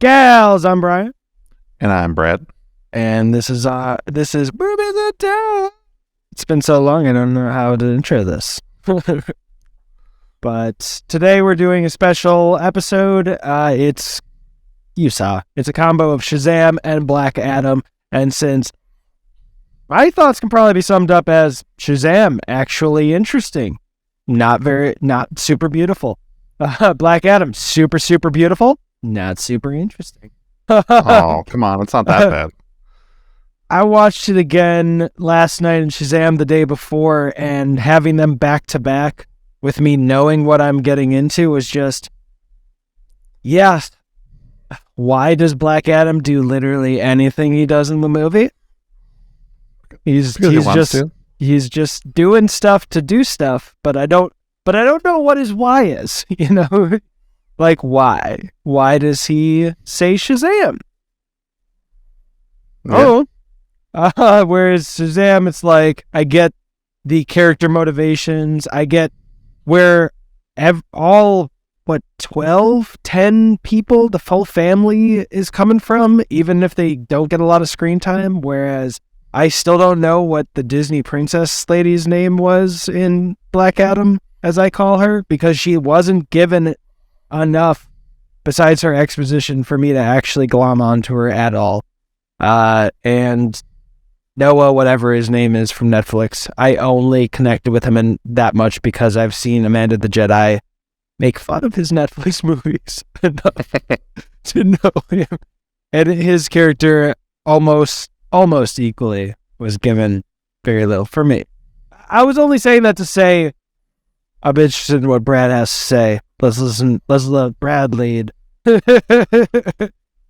Gals, I'm Brian. And I'm Brad. And this is Movies in Town. It's been so long, I don't know how to intro this. But today we're doing a special episode. It's a combo of Shazam and Black Adam. And since my thoughts can probably be summed up as Shazam, actually interesting. Not super beautiful. Black Adam, super, super beautiful. Not super interesting. Oh, come on. It's not that bad. I watched it again last night and Shazam the day before, and having them back to back with me knowing what I'm getting into was just, yes. Why does Black Adam do literally anything he does in the movie? He's just doing stuff to do stuff, but I don't know what his why is, you know? Like, why? Why does he say Shazam? Yeah. Whereas Shazam, it's like, I get the character motivations. I get where 10 people, the full family is coming from, even if they don't get a lot of screen time. Whereas I still don't know what the Disney princess lady's name was in Black Adam, as I call her, because she wasn't given enough besides her exposition for me to actually glom onto her at all. And Noah, whatever his name is from Netflix, I only connected with him in that much because I've seen Amanda the Jedi make fun of his Netflix movies enough to know him. And his character almost equally was given very little for me. I was only saying that to say I'm interested in what Brad has to say. Let's let Brad lead.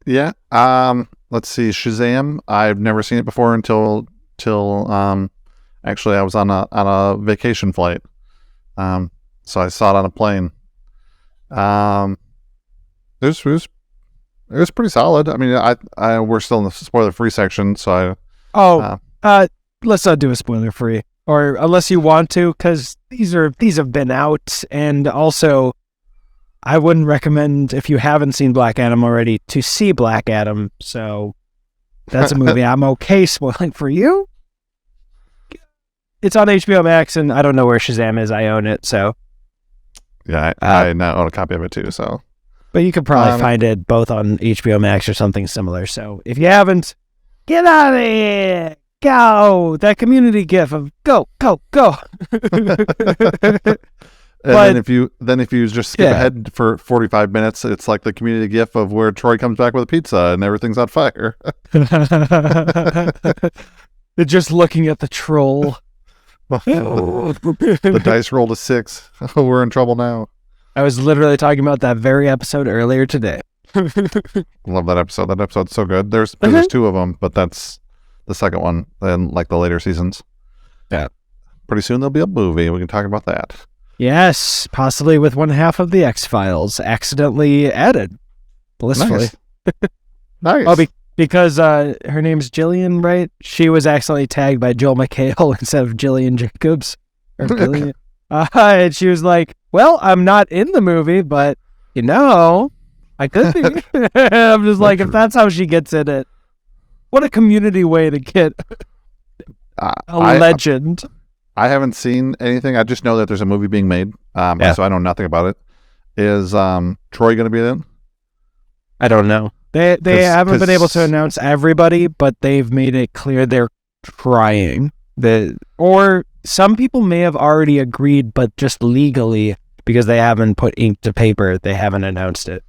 Yeah. Let's see. Shazam. I've never seen it before until actually I was on a vacation flight. So I saw it on a plane. It was pretty solid. I mean, we're still in the spoiler-free section, so let's not do a spoiler-free, or unless you want to, because these have been out, and also I wouldn't recommend, if you haven't seen Black Adam already, to see Black Adam. So that's a movie I'm okay spoiling for you. It's on HBO Max, and I don't know where Shazam is. I own it, so yeah, I now own a copy of it too. So, but you could probably find it both on HBO Max or something similar. So if you haven't, get out of here. Go! That community gif of go. And then if you just skip ahead for 45 minutes, it's like the community gif of where Troy comes back with a pizza and everything's on fire. They're just looking at the troll. The dice rolled a 6. Oh, we're in trouble now. I was literally talking about that very episode earlier today. Love that episode. That episode's so good. There's 2 of them, but that's the second one in like the later seasons. Yeah. Pretty soon there'll be a movie. We can talk about that. Yes, possibly with one half of the X-Files accidentally added. Blissfully. Nice. Oh, because her name's Jillian, right? She was accidentally tagged by Joel McHale instead of Jillian Jacobs. Or Jillian. And she was like, well, I'm not in the movie, but, I could be. I'm just like, if that's how she gets in it, what a community way to get a legend. I haven't seen anything. I just know that there's a movie being made, so I know nothing about it. Is Troy going to be in? I don't know. They haven't been able to announce everybody, but they've made it clear they're trying. Or some people may have already agreed, but just legally, because they haven't put ink to paper, they haven't announced it.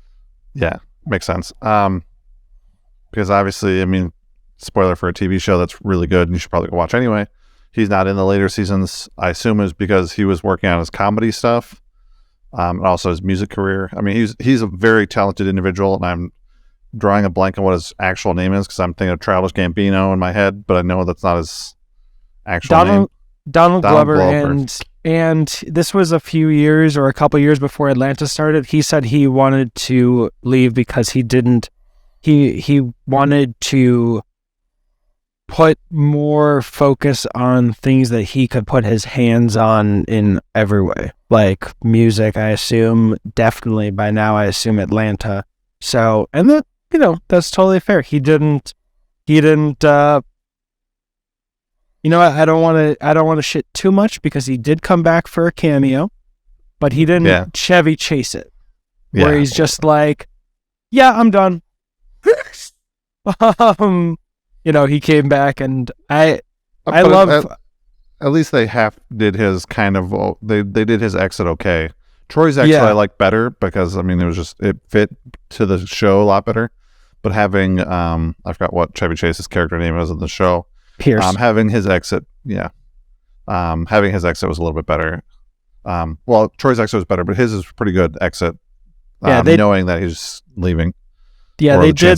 Yeah, makes sense. Because obviously, I mean, spoiler for a TV show that's really good, and you should probably go watch anyway. He's not in the later seasons. I assume is because he was working on his comedy stuff, and also his music career. I mean, he's a very talented individual, and I'm drawing a blank on what his actual name is because I'm thinking of Childish Gambino in my head, but I know that's not his actual name. Donald Glover, and this was a few years or a couple years before Atlanta started. He said he wanted to leave because he wanted to put more focus on things that he could put his hands on in every way, like music. I assume definitely by now. I assume Atlanta. So, and that's totally fair. He didn't, I don't want to shit too much because he did come back for a cameo, but he didn't Chevy Chase it. Where he's just like, yeah, I'm done. He came back, and I love. At least they did his kind of. They did his exit okay. Troy's exit I like better because it fit to the show a lot better. But having I forgot what Chevy Chase's character name was in the show. Pierce. Having his exit, having his exit was a little bit better. Troy's exit was better, but his is pretty good exit. Knowing that he's leaving. Yeah, they did.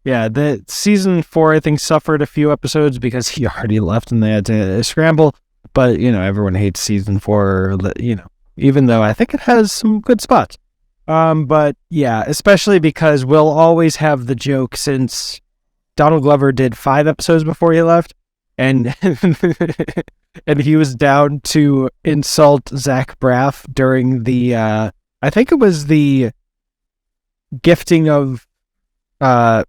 The season 4, I think, suffered a few episodes because he already left and they had to scramble. But, everyone hates season 4, even though I think it has some good spots. But yeah, especially because we'll always have the joke since Donald Glover did 5 episodes before he left. And and he was down to insult Zach Braff during the, I think it was the gifting of, I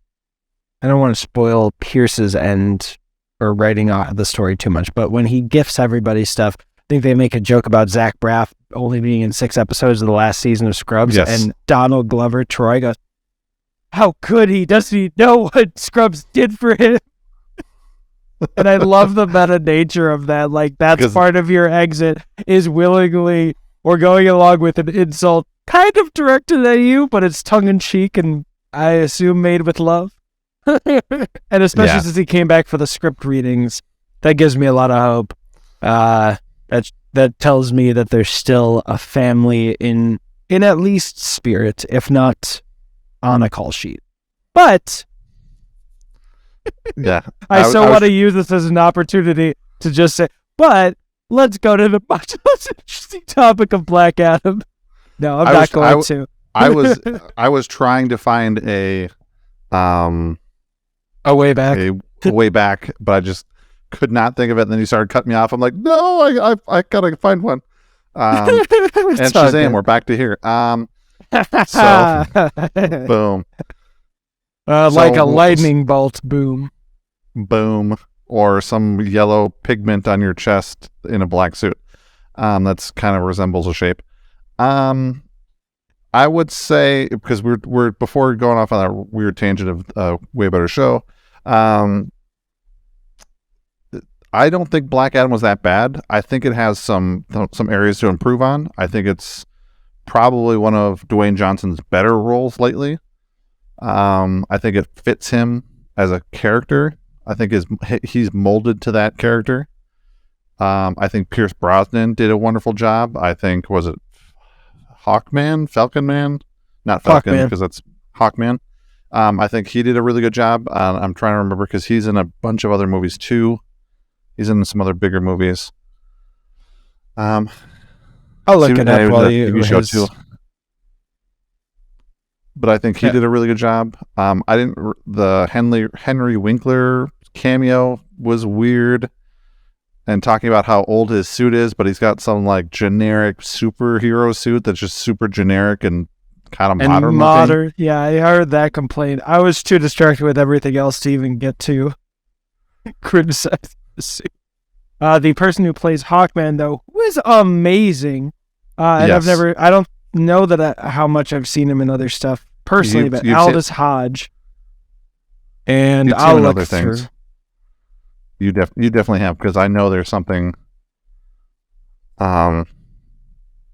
don't want to spoil Pierce's end or writing out the story too much, but when he gifts everybody stuff, I think they make a joke about Zach Braff only being in 6 episodes of the last season of Scrubs, and Donald Glover, Troy goes, how could he? Doesn't he know what Scrubs did for him? And I love the meta nature of that. Like, that's part of your exit, is willingly or going along with an insult kind of directed at you, but it's tongue-in-cheek and I assume made with love. And especially since he came back for the script readings, that gives me a lot of hope. That tells me that there's still a family in at least spirit, if not on a call sheet. But I want to use this as an opportunity to just say, but let's go to the much less interesting topic of Black Adam. No, I'm not going to. I was trying to find a way back. A way back, but I just could not think of it. And then you started cutting me off. I'm like, no, I gotta find one. And Shazam, good. We're back to here. So boom. Like a lightning bolt, boom. Boom. Or some yellow pigment on your chest in a black suit. That's kind of resembles a shape. I would say, because we're before going off on that weird tangent of way better show, I don't think Black Adam was that bad. I think it has some areas to improve on. I think it's probably one of Dwayne Johnson's better roles lately. I think it fits him as a character. I think he's molded to that character. I think Pierce Brosnan did a wonderful job. I think, was it Falcon Man? Not Falcon, because that's Hawkman. I think he did a really good job. I'm trying to remember because he's in a bunch of other movies too. He's in some other bigger movies. I'll look it up while you show too. But I think he did a really good job. The Henry Winkler cameo was weird, and talking about how old his suit is, but he's got some like generic superhero suit that's just super generic and kind of modern looking. Yeah, I heard that complaint. I was too distracted with everything else to even get to criticize the suit. The person who plays Hawkman, though, was amazing. And I don't know that how much I've seen him in other stuff personally, but Aldous Hodge. And I'll look through. You definitely have, because I know there's something. The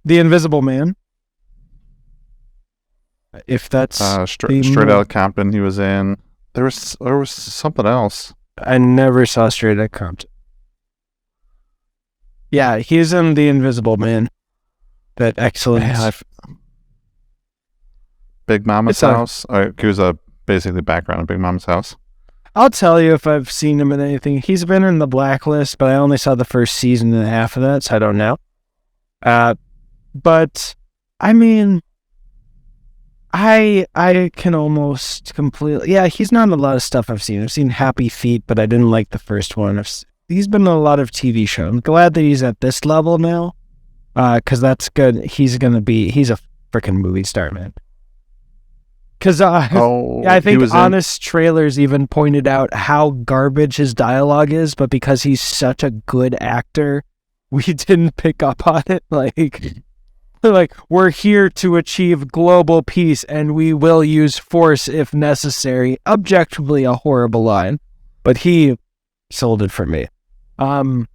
Invisible Man. If that's Straight Outta Compton, he was in. There was something else. I never saw Straight Outta Compton. Yeah, he's in The Invisible Man. That excellent. Big Mama's House. He was basically background of Big Mama's House. I'll tell you if I've seen him in anything. He's been in The Blacklist, but I only saw the first season and a half of that, so I don't know. But I mean, I can almost completely. Yeah, he's not in a lot of stuff I've seen. I've seen Happy Feet, but I didn't like the first one. He's been in a lot of TV shows. I'm glad that he's at this level now, because that's good. He's a freaking movie star, man. Because Oh, I he think was in. Honest Trailers even pointed out how garbage his dialogue is, but because he's such a good actor, we didn't pick up on it. Like we're here to achieve global peace, and we will use force if necessary. Objectively, a horrible line, but he sold it for me. But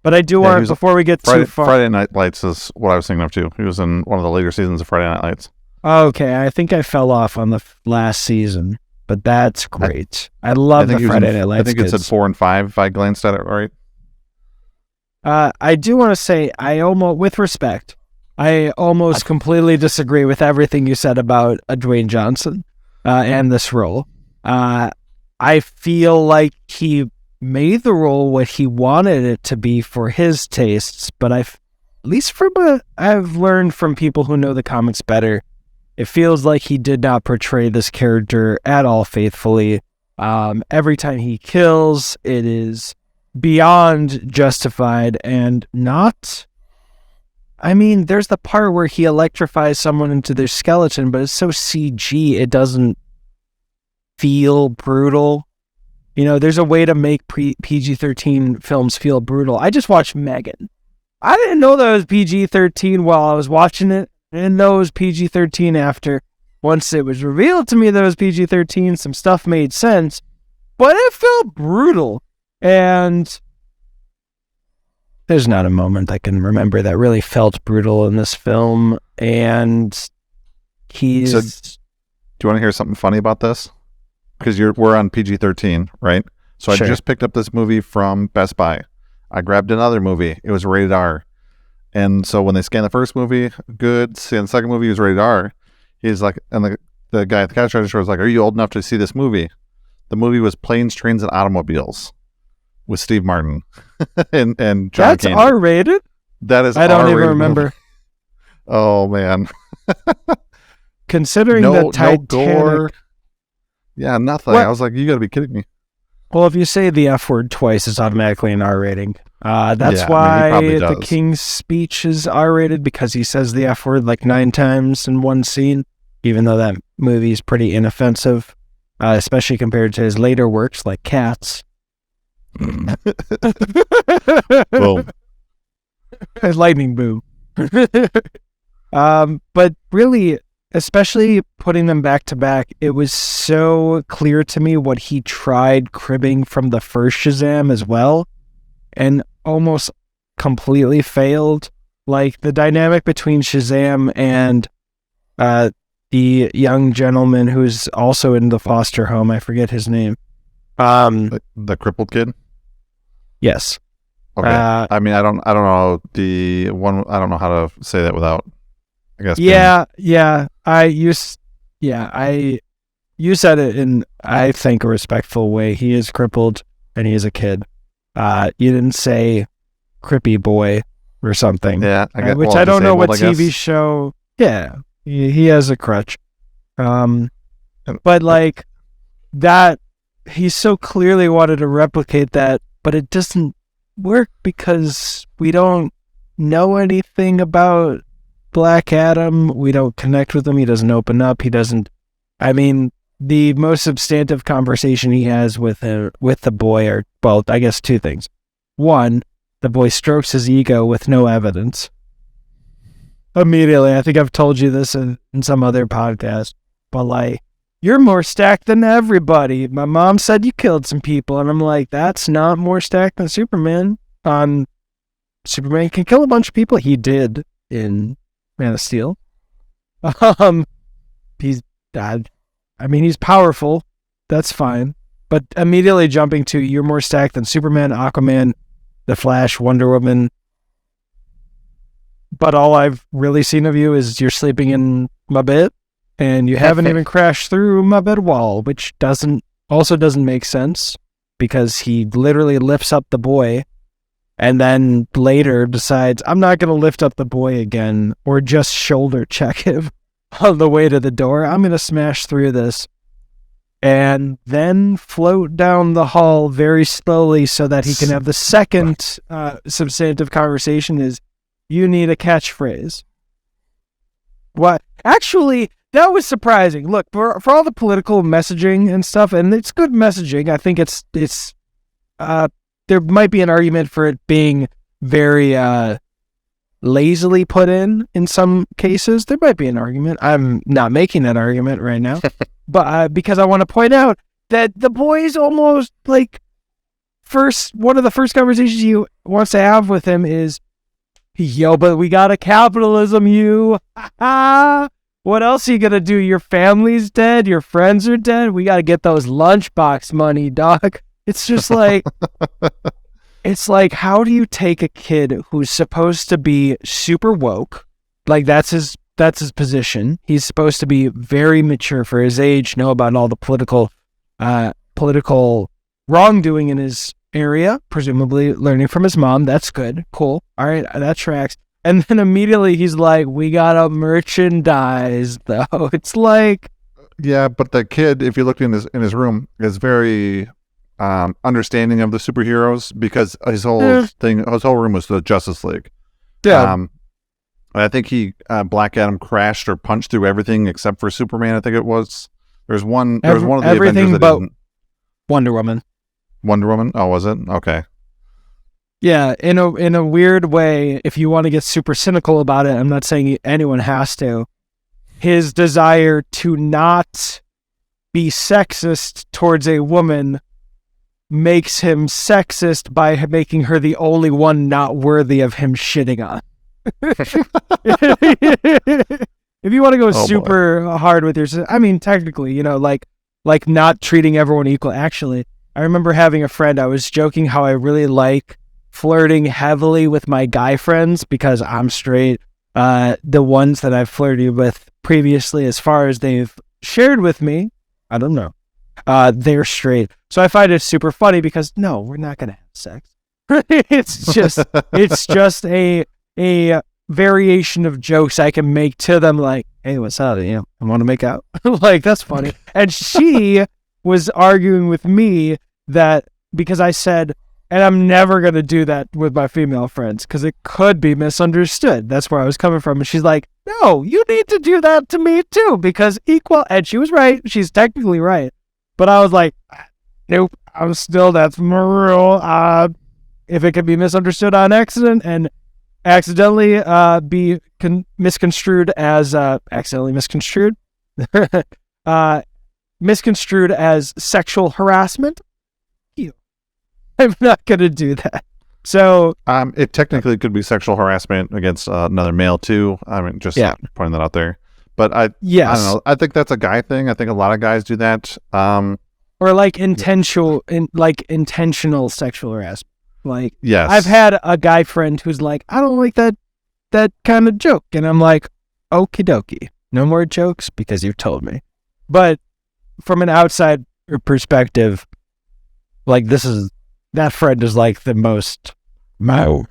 I do Yeah, he want, was before we get too far. Friday Night Lights is what I was thinking of too. He was in one of the later seasons of Friday Night Lights. Okay, I think I fell off on the last season, but that's great. I I love think the he was Friday in, Night I Lights think it said kids. 4 and 5 if I glanced at it right. I do want to say, with respect, I almost completely disagree with everything you said about Dwayne Johnson and this role. I feel like he made the role what he wanted it to be for his tastes, but at least from what I've learned from people who know the comics better, it feels like he did not portray this character at all faithfully. Every time he kills, it is beyond justified and not. I mean, there's the part where he electrifies someone into their skeleton, but it's so CG, it doesn't feel brutal. You know, there's a way to make PG-13 films feel brutal. I just watched Megan. I didn't know that it was PG-13 while I was watching it. I didn't know it was PG-13 after. Once it was revealed to me that it was PG-13, some stuff made sense, but it felt brutal. And there's not a moment I can remember that really felt brutal in this film. And he's... So, do you want to hear something funny about this? Because we're on PG-13, right? So Sure. I just picked up this movie from Best Buy. I grabbed another movie. It was rated R. And so when they scanned the first movie, good. Scan the second movie, it was rated R. He's like, and the guy at the cash register was like, "Are you old enough to see this movie?" The movie was Planes, Trains, and Automobiles with Steve Martin and John That's Candy. R-rated? That is I don't R-rated even remember. movie. Oh, man. Considering the No Titanic... gore. Yeah, nothing. What? I was like, you got to be kidding me. Well, if you say the F word twice, it's automatically an R rating. That's Yeah, why I mean, he probably the does. King's Speech is R rated, because he says the F word like 9 times in one scene, even though that movie is pretty inoffensive, especially compared to his later works like Cats. Boom. Lightning boom. But really, especially putting them back to back, it was so clear to me what he tried cribbing from the first Shazam as well, and almost completely failed. Like the dynamic between Shazam and the young gentleman who's also in the foster home, I forget his name. The crippled kid? Yes. Okay. I mean, I don't know the one. I don't know how to say that without, I guess. You said it in, I think, a respectful way. He is crippled and he is a kid. You didn't say crippy boy or something. Yeah, which I don't know what TV show. Yeah, he has a crutch. But like that, he so clearly wanted to replicate that, but it doesn't work because we don't know anything about Black Adam. We don't connect with him. He doesn't open up. He doesn't. I mean, the most substantive conversation he has with the boy are, well, I guess 2 things. One, the boy strokes his ego with no evidence. Immediately, I think I've told you this in some other podcast, but like, you're more stacked than everybody. My mom said you killed some people, and I'm like, that's not more stacked than Superman. Superman can kill a bunch of people. He did in Man of Steel. He's dad. I mean, he's powerful. That's fine. But immediately jumping to, you're more stacked than Superman, Aquaman, The Flash, Wonder Woman. But all I've really seen of you is you're sleeping in my bed, and you haven't even crashed through my bed wall, which doesn't make sense, because he literally lifts up the boy and then later decides, I'm not going to lift up the boy again or just shoulder check him on the way to the door. I'm going to smash through this and then float down the hall very slowly so that he can have the second substantive conversation is, you need a catchphrase. What? Actually, that was surprising. Look, for all the political messaging and stuff, and it's good messaging. I think it's there might be an argument for it being very lazily put in some cases. There might be an argument. I'm not making that argument right now, but because I want to point out that the boys almost like one of the first conversations he wants to have with him is, yo, but we got a capitalism, you. What else are you gonna do? Your family's dead. Your friends are dead. We got to get those lunchbox money, dog. It's just like, it's like, how do you take a kid who's supposed to be super woke? Like that's his position. He's supposed to be very mature for his age, know about all the political wrongdoing in his area, presumably learning from his mom. That's good. Cool. All right. That tracks. And then immediately he's like, we gotta merchandise though. It's like, yeah, but the kid, if you look in his room, is very understanding of the superheroes because his whole room was the Justice League. Yeah. I think Black Adam crashed or punched through everything except for Superman. I think it was. There was one of the Avengers that didn't. Wonder Woman. Wonder Woman? Oh, was it? Okay. Yeah, in a weird way, if you want to get super cynical about it, I'm not saying anyone has to. His desire to not be sexist towards a woman makes him sexist by making her the only one not worthy of him shitting on. If you want to go super hard with your, I mean, technically, like not treating everyone equal. Actually, I remember having a friend, I was joking how I really like flirting heavily with my guy friends because I'm straight. The ones that I've flirted with previously, as far as they've shared with me, I don't know. They're straight. So I find it super funny because no, we're not going to have sex. It's just a variation of jokes I can make to them, like, hey, what's up? I want to make out. Like, that's funny. And she was arguing with me that because I said, and I'm never going to do that with my female friends because it could be misunderstood. That's where I was coming from. And she's like, no, you need to do that to me too because equal. And she was right. She's technically right. But I was like, nope, that's my rule. If it can be misunderstood on accident and accidentally be misconstrued as misconstrued as sexual harassment, I'm not going to do that. So it technically could be sexual harassment against another male too. I mean, just pointing that out there. But I don't know. I think that's a guy thing. I think a lot of guys do that. Or like intentional sexual harassment. Like, yes, I've had a guy friend who's like, I don't like that kind of joke, and I'm like, okie dokie, no more jokes because you've told me. But from an outside perspective, like that friend is like the most my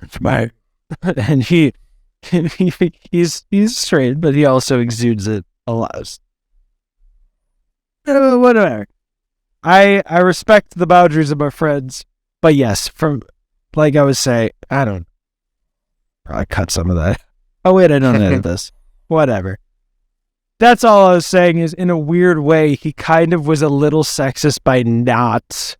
and he's straight, but he also exudes it a lot. Whatever. I respect the boundaries of my friends, but yes, from like I was saying, I don't probably cut some of that. Oh wait, I don't edit this. Whatever. That's all I was saying is in a weird way, he kind of was a little sexist by not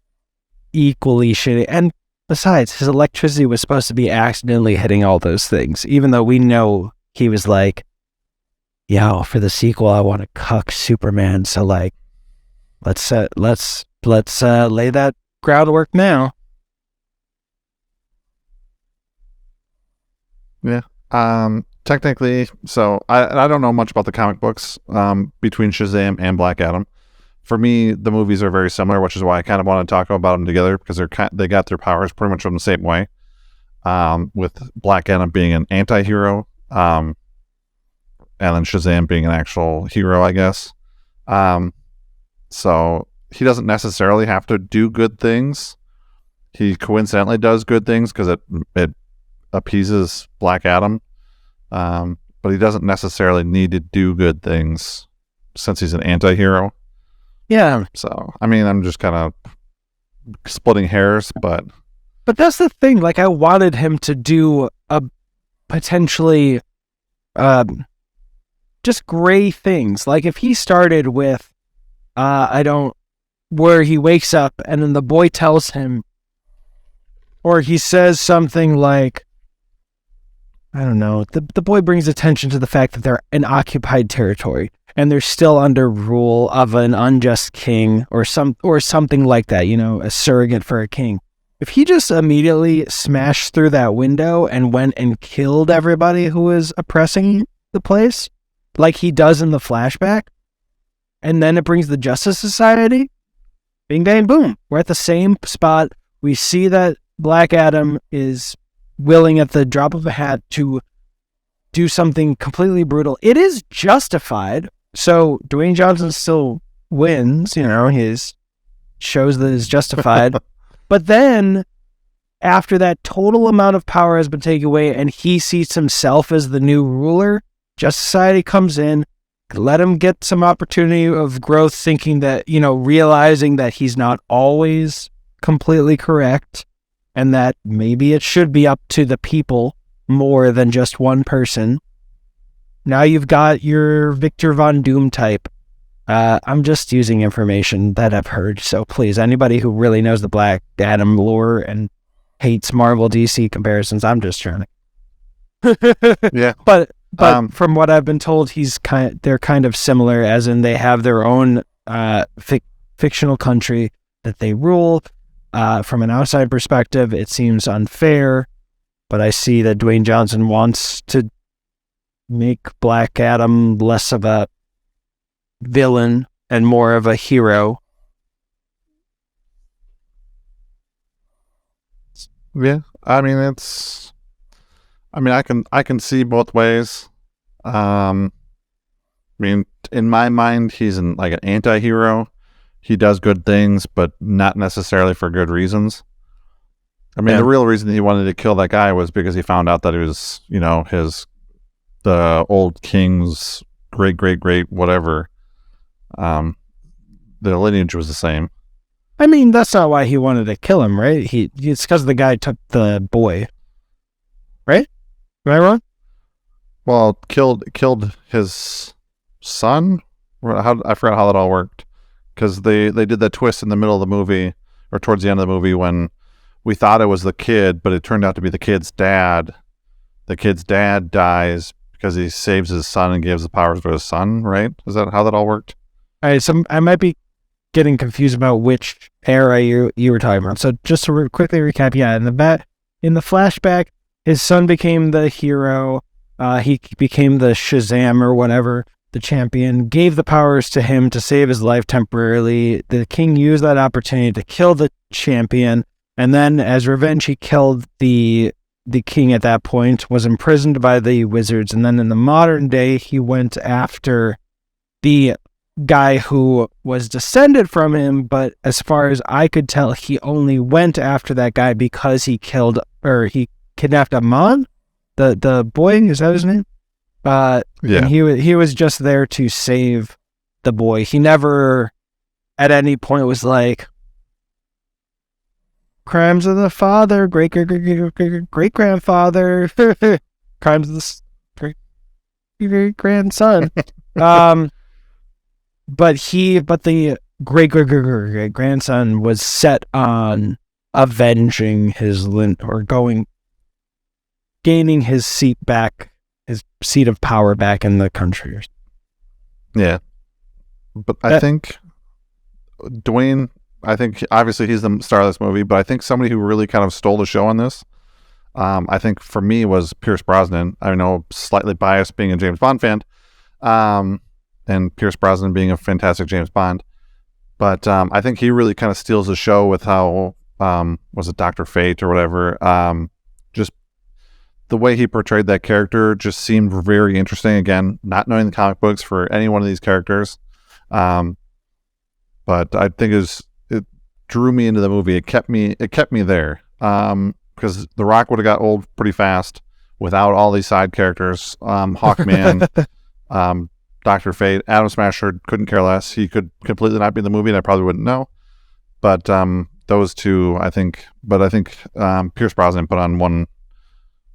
equally shitty. And besides, his electricity was supposed to be accidentally hitting all those things, even though we know he was like, yo, for the sequel, I want to cuck Superman. So like, let's lay that groundwork now. Yeah. Technically, so I don't know much about the comic books between Shazam and Black Adam. For me, the movies are very similar, which is why I kind of want to talk about them together because they got their powers pretty much from the same way. With Black Adam being an anti-hero, and then Shazam being an actual hero, I guess. So he doesn't necessarily have to do good things. He coincidentally does good things because it appeases Black Adam. But he doesn't necessarily need to do good things since he's an anti-hero. Yeah. So, I mean, I'm just kind of splitting hairs, but that's the thing. Like, I wanted him to do a potentially just gray things. Like if he started with, where he wakes up and then the boy tells him, or he says something like, I don't know, the boy brings attention to the fact that they're in occupied territory and they're still under rule of an unjust king or something like that, a surrogate for a king. If he just immediately smashed through that window and went and killed everybody who was oppressing the place, like he does in the flashback, and then it brings the Justice Society, bing, bang, boom. We're at the same spot. We see that Black Adam is willing at the drop of a hat to do something completely brutal. It is justified. So Dwayne Johnson still wins, he shows that it's justified. But then after that total amount of power has been taken away and he sees himself as the new ruler, Justice Society comes in, let him get some opportunity of growth, thinking that, realizing that he's not always completely correct and that maybe it should be up to the people more than just one person. Now you've got your Victor Von Doom type. I'm just using information that I've heard. So please, anybody who really knows the Black Adam lore and hates Marvel DC comparisons, I'm just trying to. Yeah. But from what I've been told, they're kind of similar, as in they have their own fictional country that they rule. From an outside perspective, it seems unfair, but I see that Dwayne Johnson wants to make Black Adam less of a villain and more of a hero. Yeah, I can see both ways. In my mind, he's an anti-hero. He does good things, but not necessarily for good reasons. The real reason he wanted to kill that guy was because he found out that it was, the old king's great whatever. The lineage was the same. That's not why he wanted to kill him, right? It's because the guy took the boy, right? Am I wrong? Well, killed his son. I forgot how that all worked, because they did that twist in the middle of the movie, or towards the end of the movie, when we thought it was the kid, but it turned out to be the kid's dad. The kid's dad dies because he saves his son and gives the powers to his son, right? Is that how that all worked? All right, so I might be getting confused about which era you were talking about. So just to quickly recap, in the flashback, his son became the hero. He became the Shazam or whatever, the champion, gave the powers to him to save his life temporarily. The king used that opportunity to kill the champion, and then as revenge, he killed the king at that point, was imprisoned by the wizards, and then in the modern day, he went after the guy who was descended from him, but as far as I could tell, he only went after that guy because he kidnapped Amon, the boy, is that his name? Yeah. And he was just there to save the boy. He never at any point was like, crimes of the father, great grandfather, crimes of the great grandson. But the great grandson was set on avenging gaining his seat back, his seat of power back in the country. Yeah, but I think Dwayne. I think obviously he's the star of this movie, but I think somebody who really kind of stole the show on this, I think for me, was Pierce Brosnan. I know, slightly biased being a James Bond fan, and Pierce Brosnan being a fantastic James Bond. But I think he really kind of steals the show with how, was it Dr. Fate or whatever? Just the way he portrayed that character just seemed very interesting. Again, not knowing the comic books for any one of these characters. But I think it drew me into the movie. It kept me there. Because The Rock would have got old pretty fast without all these side characters. Hawkman, Dr. Fate, Atom Smasher, couldn't care less. He could completely not be in the movie and I probably wouldn't know. But those two, I think Pierce Brosnan put on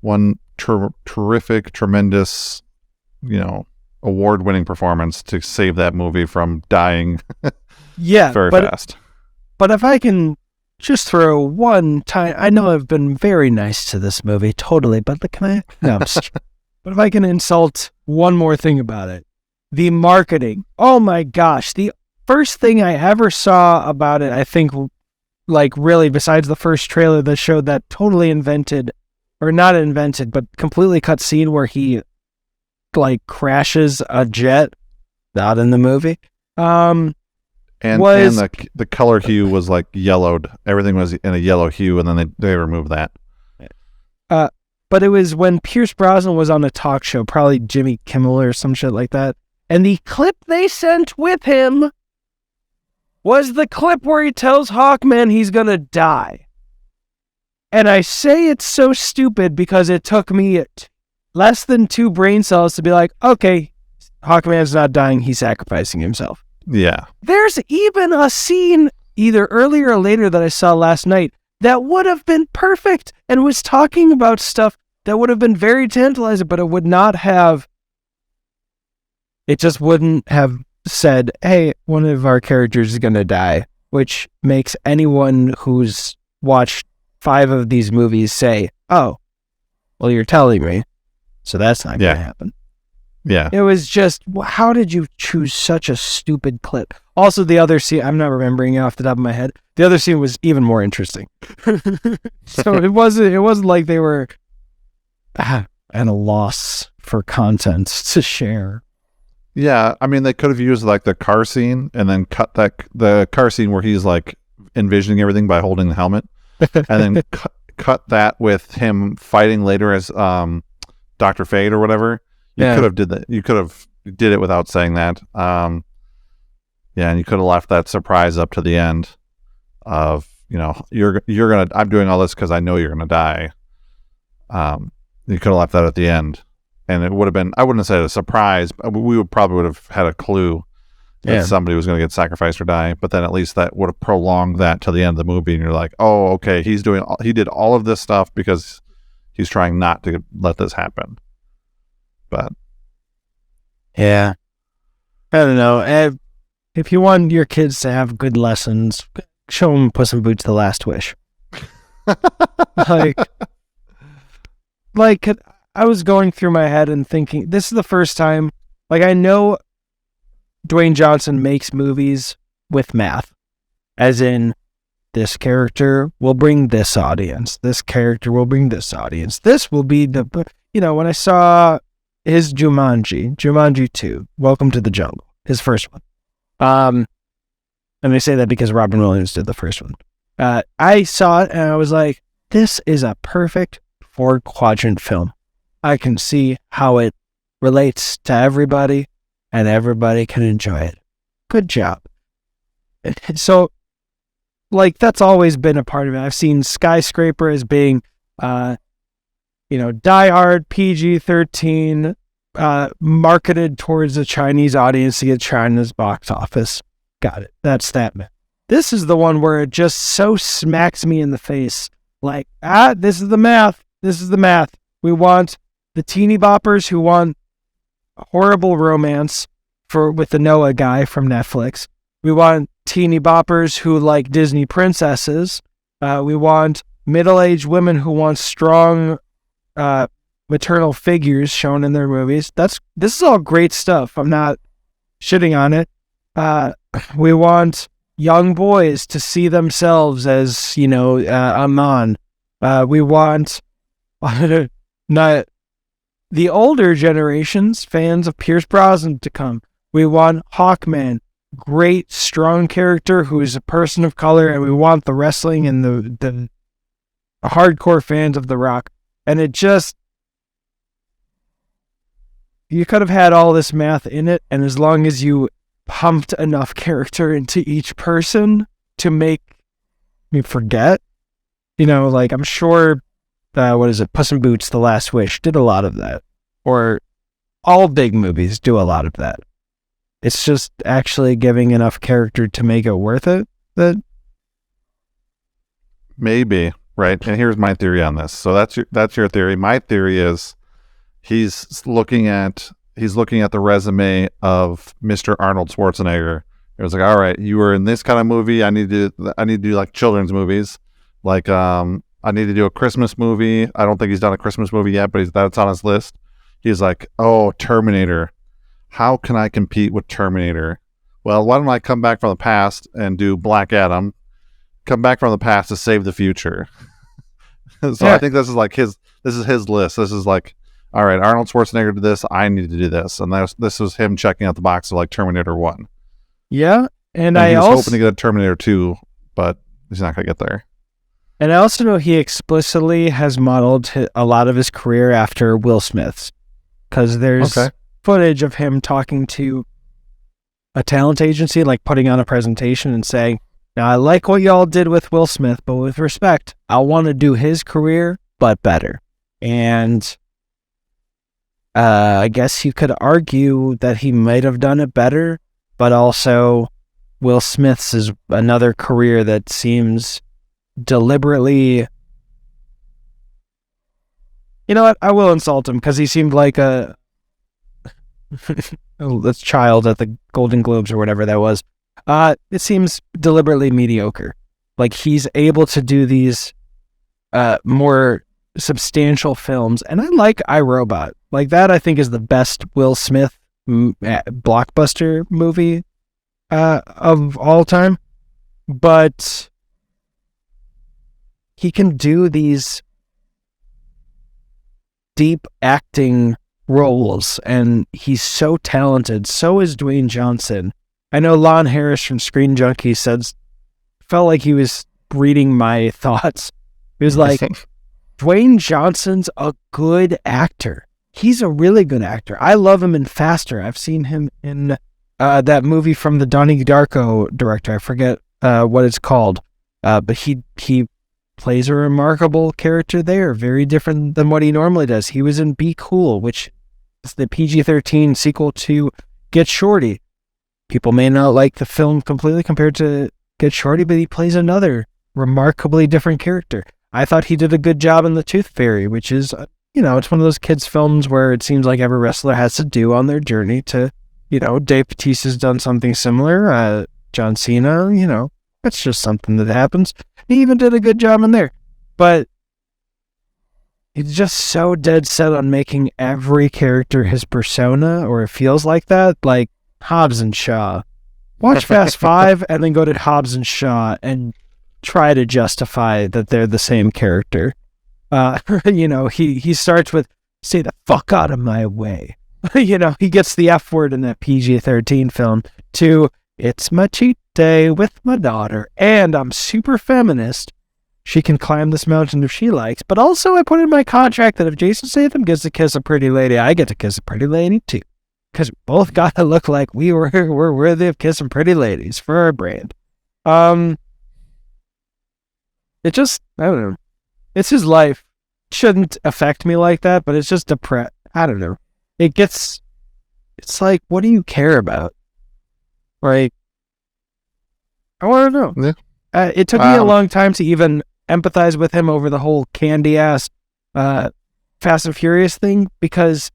one terrific, tremendous, award-winning performance to save that movie from dying Yeah, very fast. But if I can just throw one time, I know I've been very nice to this movie, totally, but can I? No, but if I can insult one more thing about it, the marketing. Oh my gosh, the first thing I ever saw about it, I think, like really, besides the first trailer that showed that totally invented, or not invented, but completely cut scene where he like crashes a jet, not in the movie. And the color hue was like yellowed. Everything was in a yellow hue, and then they removed that. But it was when Pierce Brosnan was on a talk show, probably Jimmy Kimmel or some shit like that, and the clip they sent with him was the clip where he tells Hawkman he's gonna die. And I say it's so stupid because it took me less than 2 brain cells to be like, okay, Hawkman's not dying, he's sacrificing himself. Yeah. There's even a scene either earlier or later that I saw last night that would have been perfect and was talking about stuff that would have been very tantalizing, but it just wouldn't have said, hey, one of our characters is going to die, which makes anyone who's watched 5 of these movies say, oh, well, you're telling me, so that's not going to happen. Yeah. It was just, how did you choose such a stupid clip? Also, the other scene, I'm not remembering it off the top of my head. The other scene was even more interesting. So it wasn't like they were at a loss for content to share. Yeah, I mean, they could have used like the car scene and then cut the car scene where he's like envisioning everything by holding the helmet, and then cut that with him fighting later as Dr. Fate or whatever. You could have did that. You could have did it without saying that. And you could have left that surprise up to the end of, you're gonna. I'm doing all this because I know you're gonna die. You could have left that at the end, and it would have been. I wouldn't have said a surprise. But we probably would have had a clue that somebody was going to get sacrificed or die. But then at least that would have prolonged that to the end of the movie, and you're like, oh, okay, he did all of this stuff because he's trying not to let this happen. But yeah, I don't know. If you want your kids to have good lessons, show them Puss in Boots: The Last Wish. like I was going through my head and thinking, this is the first time. Like, I know Dwayne Johnson makes movies with math, as in, this character will bring this audience. This character will bring this audience. This will be when I saw his Jumanji 2, Welcome to the Jungle, his first one. And I say that because Robin Williams did the first one. I saw it and I was like, this is a perfect 4-quadrant film. I can see how it relates to everybody and everybody can enjoy it. Good job. So, like, that's always been a part of it. I've seen Skyscraper as being, Die Hard, PG-13, marketed towards the Chinese audience to get China's box office. Got it. That's that, man. This is the one where it just so smacks me in the face. Like, this is the math. This is the math. We want the teeny boppers who want a horrible romance with the Noah guy from Netflix. We want teeny boppers who like Disney princesses. We want middle-aged women who want strong maternal figures shown in their movies. This is all great stuff. I'm not shitting on it. We want young boys to see themselves as, Aman. We want not the older generations, fans of Pierce Brosnan, to come. We want Hawkman, great, strong character who is a person of color, and we want the wrestling and the hardcore fans of The Rock. And it just, you could have had all this math in it, and as long as you pumped enough character into each person to make me forget, I'm sure, Puss in Boots: The Last Wish did a lot of that. Or all big movies do a lot of that. It's just actually giving enough character to make it worth it. Maybe, right? And here's my theory on this. So that's your theory. My theory is he's he's looking at the resume of Mr. Arnold Schwarzenegger. It was like, all right, you were in this kind of movie. I need to do like children's movies. Like, I need to do a Christmas movie. I don't think he's done a Christmas movie yet, but that's on his list. He's like, oh, Terminator. How can I compete with Terminator? Well, why don't I come back from the past and do Black Adam? Come back from the past to save the future. So I think this is his list. This is like, all right, Arnold Schwarzenegger did this. I need to do this. And this was him checking out the box of like Terminator 1. Yeah. And he was also hoping to get a Terminator 2, but he's not going to get there. And I also know he explicitly has modeled a lot of his career after Will Smith's, because there's footage of him talking to a talent agency, like putting on a presentation and saying, now I like what y'all did with Will Smith, but with respect, I want to do his career, but better. And I guess you could argue that he might have done it better, but also Will Smith's is another career that seems deliberately, you know what, I will insult him because he seemed like a child at the Golden Globes or whatever that was. It seems deliberately mediocre. Like, he's able to do these more substantial films, and I like iRobot. Like, that I think is the best Will Smith blockbuster movie of all time. But he can do these deep acting roles, and he's so talented. So is Dwayne Johnson. I know Lon Harris from Screen Junkie felt like he was reading my thoughts. He was like, Dwayne Johnson's a good actor. He's a really good actor. I love him in Faster. I've seen him in that movie from the Donnie Darko director. I forget what it's called. But he plays a remarkable character there, very different than what he normally does. He was in Be Cool, which is the PG-13 sequel to Get Shorty. People may not like the film completely compared to Get Shorty, but he plays another remarkably different character. I thought he did a good job in The Tooth Fairy, which is, it's one of those kids' films where it seems like every wrestler has to do on their journey to, Dave Bautista's done something similar. John Cena, that's just something that happens. He even did a good job in there. But he's just so dead set on making every character his persona, or it feels like that, like Hobbs and Shaw. Watch Fast Five and then go to Hobbs and Shaw and try to justify that they're the same character. He starts with, "Stay the fuck out of my way." He gets the F word in that PG-13 film, to, "It's my cheat day with my daughter, and I'm super feminist. She can climb this mountain if she likes, but also I put in my contract that if Jason Statham gets to kiss a pretty lady, I get to kiss a pretty lady too. Because we both gotta look like we're worthy of kissing pretty ladies for our brand." It just, I don't know. It's his life. It shouldn't affect me like that, but it's just I don't know. It's like, what do you care about? Like, I want to know. Yeah. It took me a long time to even empathize with him over the whole candy-ass Fast and Furious thing, because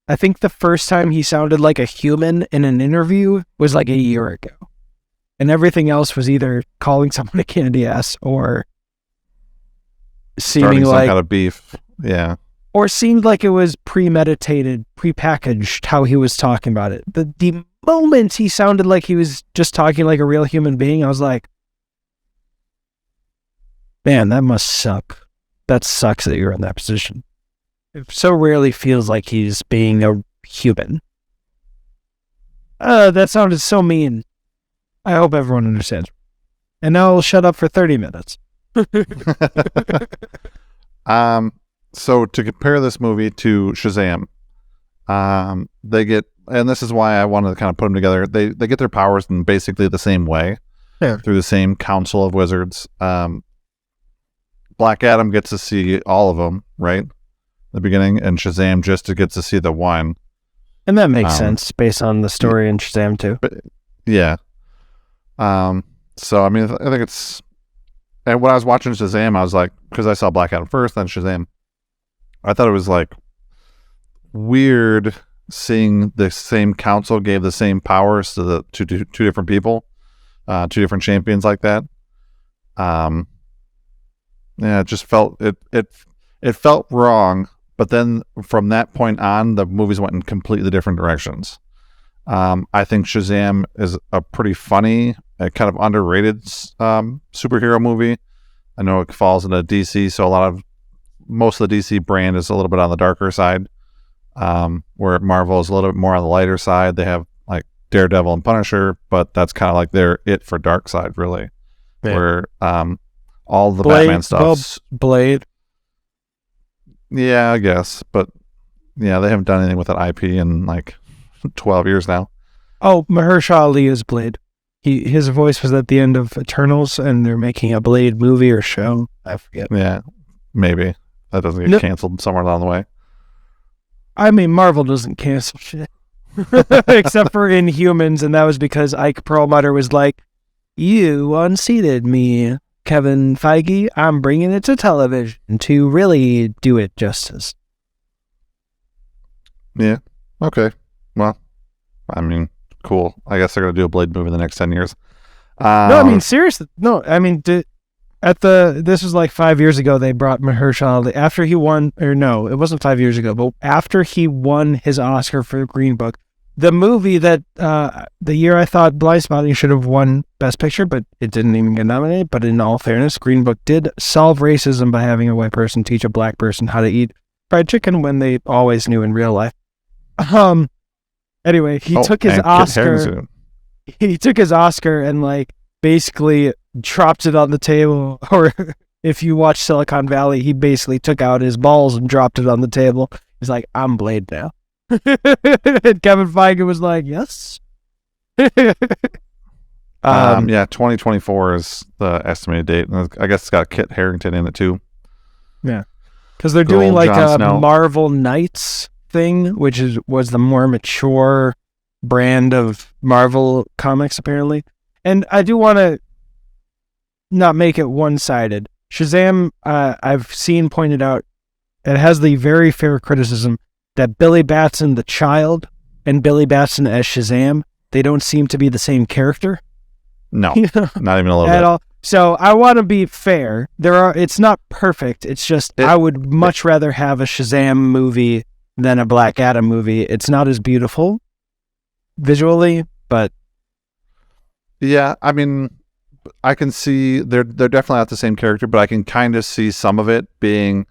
I think the first time he sounded like a human in an interview was like a year ago. And everything else was either calling someone a candy-ass or seeming starting like some kind of beef. Yeah. Or seemed like it was premeditated, prepackaged, how he was talking about it. The moment he sounded like he was just talking like a real human being, I was like, man, that must suck. That sucks that you're in that position. It so rarely feels like he's being a human. That sounded so mean. I hope everyone understands. And now I'll shut up for 30 minutes. So to compare this movie to Shazam, they get, and this is why I wanted to kind of put them together. They get their powers in basically the same way, through the same council of wizards. Black Adam gets to see all of them, right? The beginning, and Shazam just gets to see the one. And that makes sense based on the story in Shazam too. But, yeah. So I mean, I think it's, and when I was watching Shazam, I was like, because I saw Black Adam first, then Shazam, I thought it was like weird seeing the same council gave the same powers to the two different people, two different champions like that. Yeah, it just felt it felt wrong. But then from that point on, the movies went in completely different directions. I think Shazam is a pretty funny, kind of underrated superhero movie. I know it falls into DC, so most of the DC brand is a little bit on the darker side, where Marvel is a little bit more on the lighter side. They have like Daredevil and Punisher, but that's kind of like their it for dark side, really. Yeah. Where all the Batman stuff, Blade. Yeah, I guess, but yeah, they haven't done anything with that IP in like 12 years now. Oh, Mahershala Ali is Blade. His voice was at the end of Eternals, and they're making a Blade movie or show. I forget. Yeah, maybe that doesn't get canceled somewhere along the way. I mean, Marvel doesn't cancel shit, except for Inhumans, and that was because Ike Perlmutter was like, "You unseated me, Kevin Feige. I'm bringing it to television to really do it justice." Yeah. Okay. Well, I mean, cool. I guess they're gonna do a Blade movie in the next 10 years. No, I mean seriously. No, I mean this was like 5 years ago. They brought Mahershala Ali after he won, or no, it wasn't 5 years ago, but after he won his Oscar for Green Book, the movie that the year I thought Blindspotting should have won Best Picture, but it didn't even get nominated. But in all fairness, Green Book did solve racism by having a white person teach a black person how to eat fried chicken when they always knew in real life. Anyway, he took his Oscar. He took his Oscar and like basically dropped it on the table. Or if you watch Silicon Valley, he basically took out his balls and dropped it on the table. He's like, "I'm Blade now." And Kevin Feige was like, "Yes." Yeah, 2024 is the estimated date, and I guess it's got Kit Harington in it too. Yeah, because they're doing like a Marvel Knights thing, which was the more mature brand of Marvel comics apparently. And I do want to not make it one-sided. Shazam, I've seen pointed out, it has the very fair criticism that Billy Batson the child and Billy Batson as Shazam, they don't seem to be the same character. No, not even a little at bit. all. So I want to be fair. It's not perfect. It's just I would much rather have a Shazam movie than a Black Adam movie. It's not as beautiful visually, but yeah, I mean, I can see they're definitely not the same character, but I can kind of see some of it being,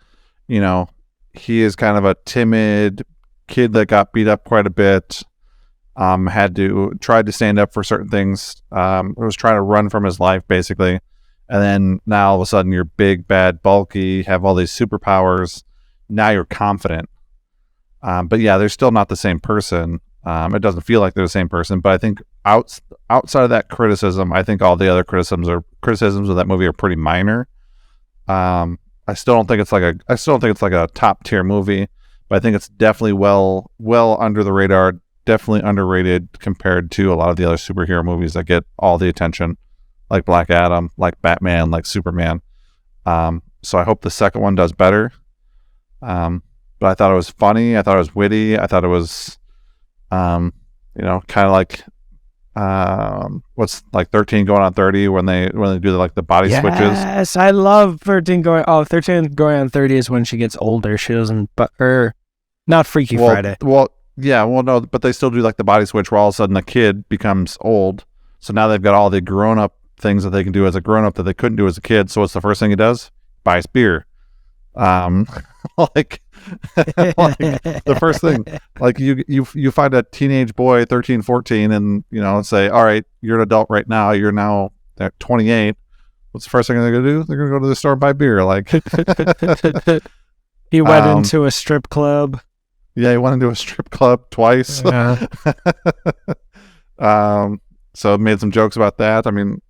he is kind of a timid kid that got beat up quite a bit, tried to stand up for certain things, was trying to run from his life basically, and then now all of a sudden you're big, bad, bulky, have all these superpowers. Now you're confident. But yeah, they're still not the same person. It doesn't feel like they're the same person, but I think outside of that criticism, I think all the other criticisms of that movie are pretty minor. I still don't think it's like a top tier movie, but I think it's definitely well under the radar, definitely underrated compared to a lot of the other superhero movies that get all the attention, like Black Adam, like Batman, like Superman. So I hope the second one does better. But I thought it was funny. I thought it was witty. I thought it was, kind of like, what's like 13 going on 30 when they do the body switches. Yes, I love 13 going on 30 is when she gets older. She doesn't, not Freaky Friday. No, but they still do like the body switch where all of a sudden the kid becomes old. So now they've got all the grown up things that they can do as a grown up that they couldn't do as a kid. So what's the first thing he does? Buys beer. Like the first thing, like you find a teenage boy 13 14 and say, all right, you're an adult right now, you're now at 28, what's the first thing they're gonna do? They're gonna go to the store and buy beer. Like he went into a strip club. Yeah, he went into a strip club twice. Yeah. So made some jokes about that. I mean,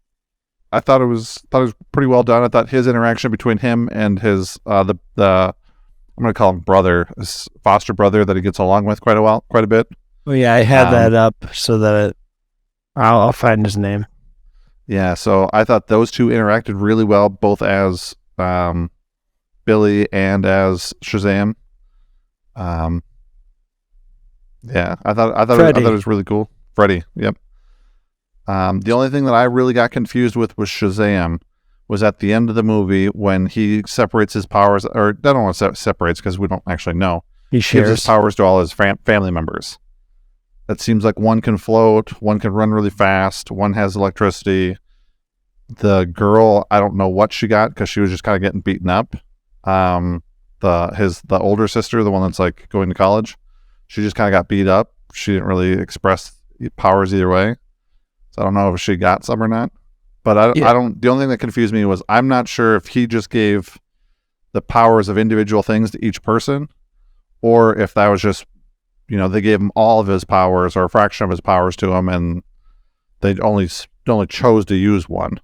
I thought it was pretty well done. I thought his interaction between him and his the I'm gonna call him brother, his foster brother that he gets along with quite a bit. Oh yeah, I had that up so that I'll find his name. Yeah, so I thought those two interacted really well, both as Billy and as Shazam. Yeah, I thought Freddy. it was really cool. Freddy. Yep. The only thing that I really got confused with was Shazam. Was at the end of the movie when he separates his powers, or I don't want to separates because we don't actually know. He Gives his shares. powers to all his family members. It seems like one can float, one can run really fast, one has electricity. The girl, I don't know what she got because she was just kind of getting beaten up. The older sister, the one that's like going to college, she just kind of got beat up. She didn't really express powers either way, so I don't know if she got some or not. But I don't. The only thing that confused me was I'm not sure if he just gave the powers of individual things to each person, or if that was just, they gave him all of his powers or a fraction of his powers to him, and they only chose to use one.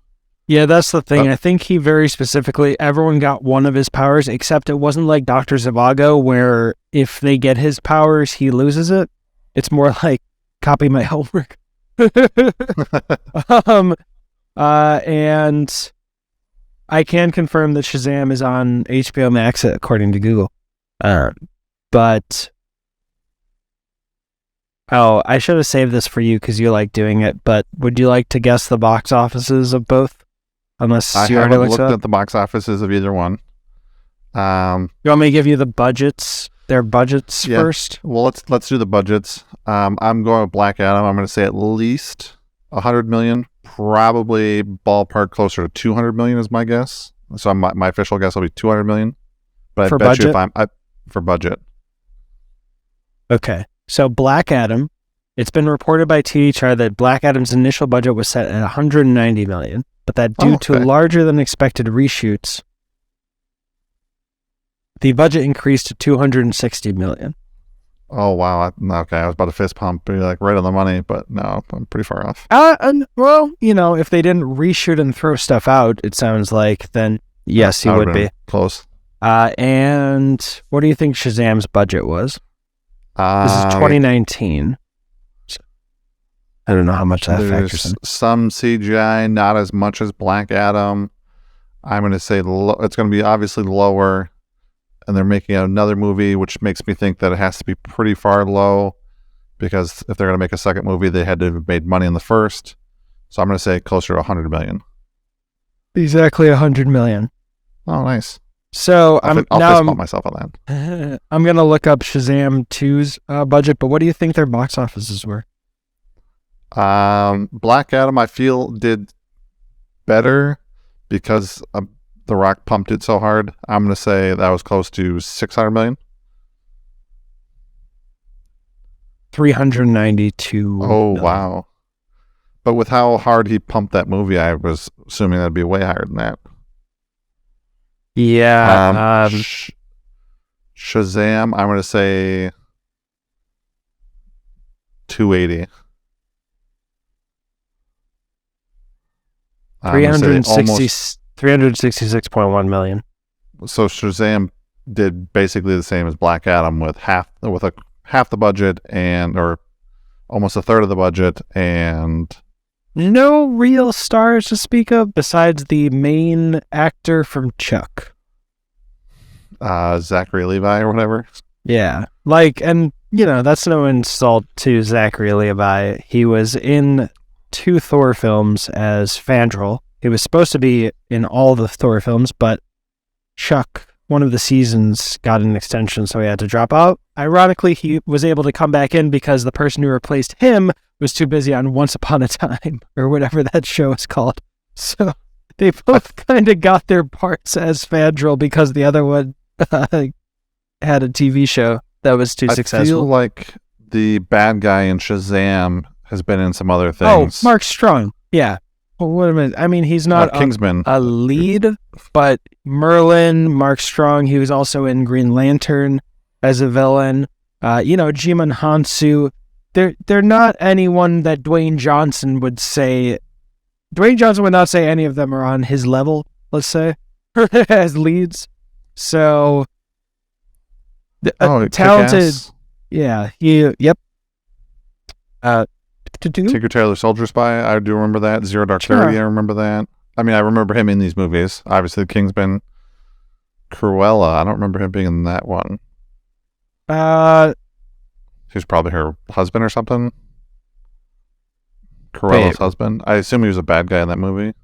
Yeah, that's the thing. I think he very specifically, everyone got one of his powers, except it wasn't like Dr. Zhivago, where if they get his powers, he loses it. It's more like, copy my homework. And I can confirm that Shazam is on HBO Max, according to Google. But... Oh, I should have saved this for you because you like doing it, but would you like to guess the box offices of both? Unless I you already haven't looked looked up. at the box offices of either one. You want me to give you the budgets, their budgets first? Well, let's do the budgets. I'm going with Black Adam. I'm going to say at least 100 million, probably ballpark closer to 200 million is my guess. So my official guess will be 200 million. But For I bet budget? you if for budget. Okay. So Black Adam, it's been reported by THR that Black Adam's initial budget was set at 190 million, but that due to larger than expected reshoots, the budget increased to 260 million. Oh wow! Okay, I was about to fist pump, be like right on the money, but no, I'm pretty far off. Well, if they didn't reshoot and throw stuff out, it sounds like, then yes, he would be close. And what do you think Shazam's budget was? This is 2019. I don't know how much that factors in. Some CGI, not as much as Black Adam. I'm going to say it's going to be obviously lower. And they're making another movie, which makes me think that it has to be pretty far low, because if they're going to make a second movie, they had to have made money in the first. So I'm going to say closer to 100 million. Exactly 100 million. Oh, nice. So I'll fist bump myself on that. I'm going to look up Shazam 2's budget, but what do you think their box offices were? Black Adam, I feel, did better because The Rock pumped it so hard. I'm going to say that was close to 600 million. 392 Oh, million. wow. But with how hard he pumped that movie, I was assuming that'd be way higher than that. Yeah. Shazam, I'm going to say 280. 366.1 million. So Shazam did basically the same as Black Adam with half the budget or almost a third of the budget, and no real stars to speak of besides the main actor from Chuck. Zachary Levi or whatever. Yeah. And that's no insult to Zachary Levi. He was in 2 Thor films as Fandral. He was supposed to be in all the Thor films, but Chuck, one of the seasons, got an extension, so he had to drop out. Ironically, he was able to come back in because the person who replaced him was too busy on Once Upon a Time, or whatever that show is called. So they both kind of got their parts as Fandral because the other one had a TV show that was too successful. I feel like the bad guy in Shazam has been in some other things. Oh, Mark Strong. Yeah. Well, wait a minute. I mean, he's not Kingsman. A lead, but Merlin, Mark Strong, he was also in Green Lantern as a villain. Jimon Hansu. They're not anyone that Dwayne Johnson would say. Dwayne Johnson would not say any of them are on his level, let's say, as leads. So, talented. Kick-ass. Yeah. Yep. Tinker Tailor Soldier Spy, I do remember that. Zero Dark Thirty, I remember that. I mean, I remember him in these movies. Obviously, Kingsman. Cruella, I don't remember him being in that one. Who's probably her husband or something. Cruella's husband. I assume he was a bad guy in that movie.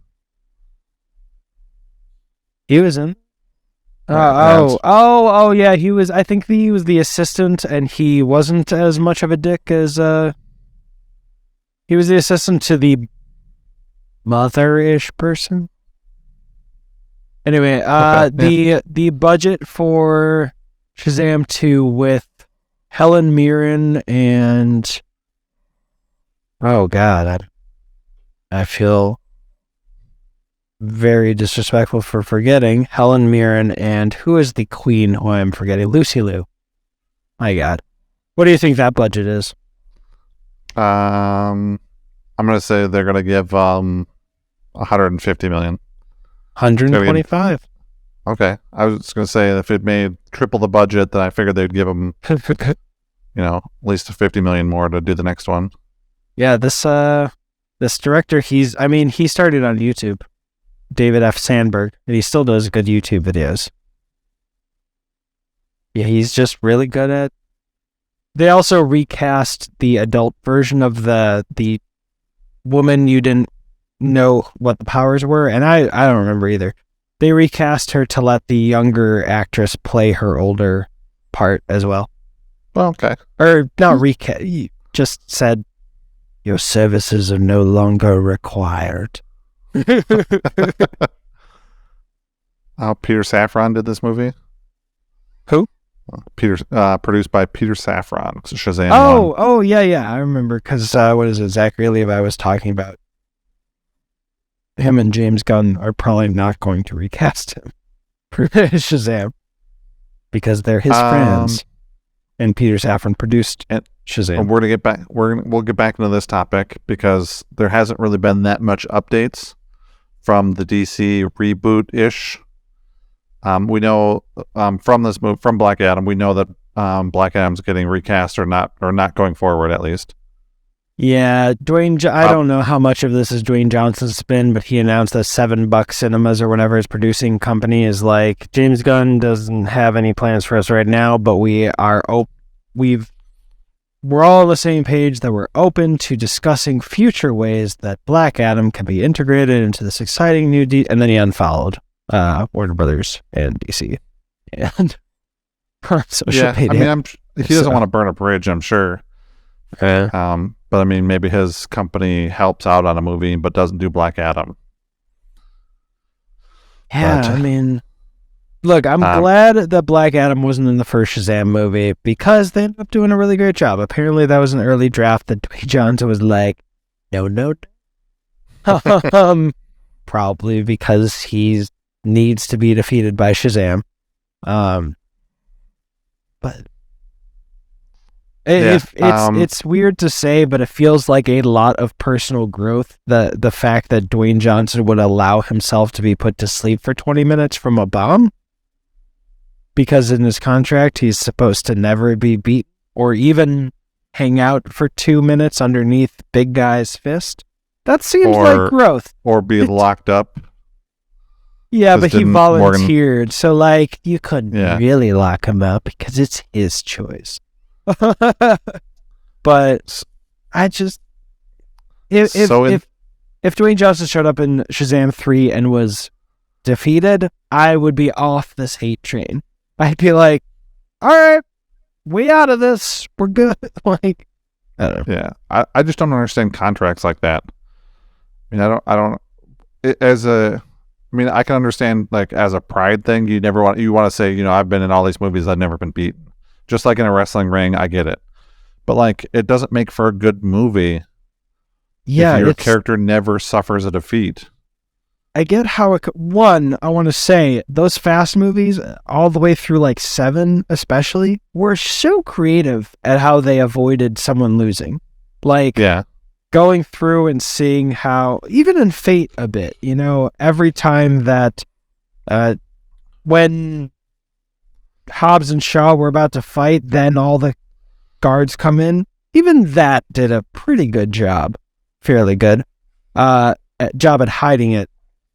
He was in. Yeah. He was. I think he was the assistant, and he wasn't as much of a dick as he was the assistant to the mother-ish person. Anyway, the budget for Shazam 2 with Helen Mirren and oh god, I feel very disrespectful for forgetting Helen Mirren and who is the queen who I'm forgetting? Lucy Liu. My god. What do you think that budget is? I'm gonna say they're gonna give 150 million. 125. Okay, I was gonna say if it made triple the budget, then I figured they'd give them, at least 50 million more to do the next one. Yeah, this director, he started on YouTube, David F. Sandberg, and he still does good YouTube videos. Yeah, he's just really good at. They also recast the adult version of the woman you didn't know what the powers were, and I don't remember either. They recast her to let the younger actress play her older part as well. Well, okay. Or not recast, just said, your services are no longer required. Peter Safran did this movie. Who? Produced by Peter Safran. Shazam. Oh, yeah. I remember because what is it? Zachary Levi was talking about. Him and James Gunn are probably not going to recast him for Shazam because they're his friends. And Peter Safran produced Shazam. We're gonna get back. We'll get back into this topic because there hasn't really been that much updates from the DC reboot ish. We know from this move from Black Adam, we know that Black Adam's getting recast or not going forward at least. Yeah, I don't know how much of this is Dwayne Johnson's spin, but he announced that $7 Cinemas or whatever his producing company is like, James Gunn doesn't have any plans for us right now, but we're all on the same page that we're open to discussing future ways that Black Adam can be integrated into this exciting new and then he unfollowed Warner Brothers and DC and social media. He doesn't want to burn a bridge, I'm sure. But maybe his company helps out on a movie but doesn't do Black Adam. Yeah, look, I'm glad that Black Adam wasn't in the first Shazam movie because they ended up doing a really great job. Apparently that was an early draft that Dwayne Johnson was like, no. Probably because he needs to be defeated by Shazam. But it's weird to say, but it feels like a lot of personal growth. The fact that Dwayne Johnson would allow himself to be put to sleep for 20 minutes from a bomb, because in his contract he's supposed to never be beat or even hang out for 2 minutes underneath big guy's fist. That seems like growth. Or be locked up. Yeah, but he volunteered, so you couldn't really lock him up because it's his choice. But I just if Dwayne Johnson showed up in Shazam 3 and was defeated, I would be off this hate train. I'd be like, all right, we out of this, we're good. I don't know. Yeah, I just don't understand contracts like that. I can understand as a pride thing, you want to say, I've been in all these movies, I've never been beaten. Just like in a wrestling ring, I get it. But it doesn't make for a good movie if your character never suffers a defeat. I get how I want to say those Fast movies, all the way through 7 especially, were so creative at how they avoided someone losing. Going through and seeing how, even in Fate a bit, every time that when Hobbs and Shaw were about to fight, then all the guards come in. Even that did a pretty good job, fairly good job at hiding it.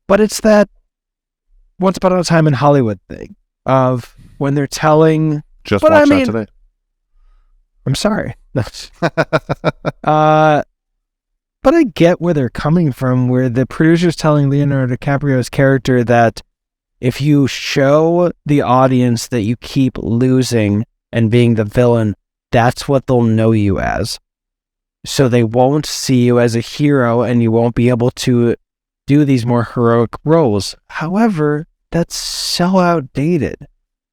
But it's that Once Upon a Time in Hollywood thing of when they're telling. Just watched that today. I'm sorry. But I get where they're coming from, where the producer's telling Leonardo DiCaprio's character that if you show the audience that you keep losing and being the villain, that's what they'll know you as. So they won't see you as a hero and you won't be able to do these more heroic roles. However, that's so outdated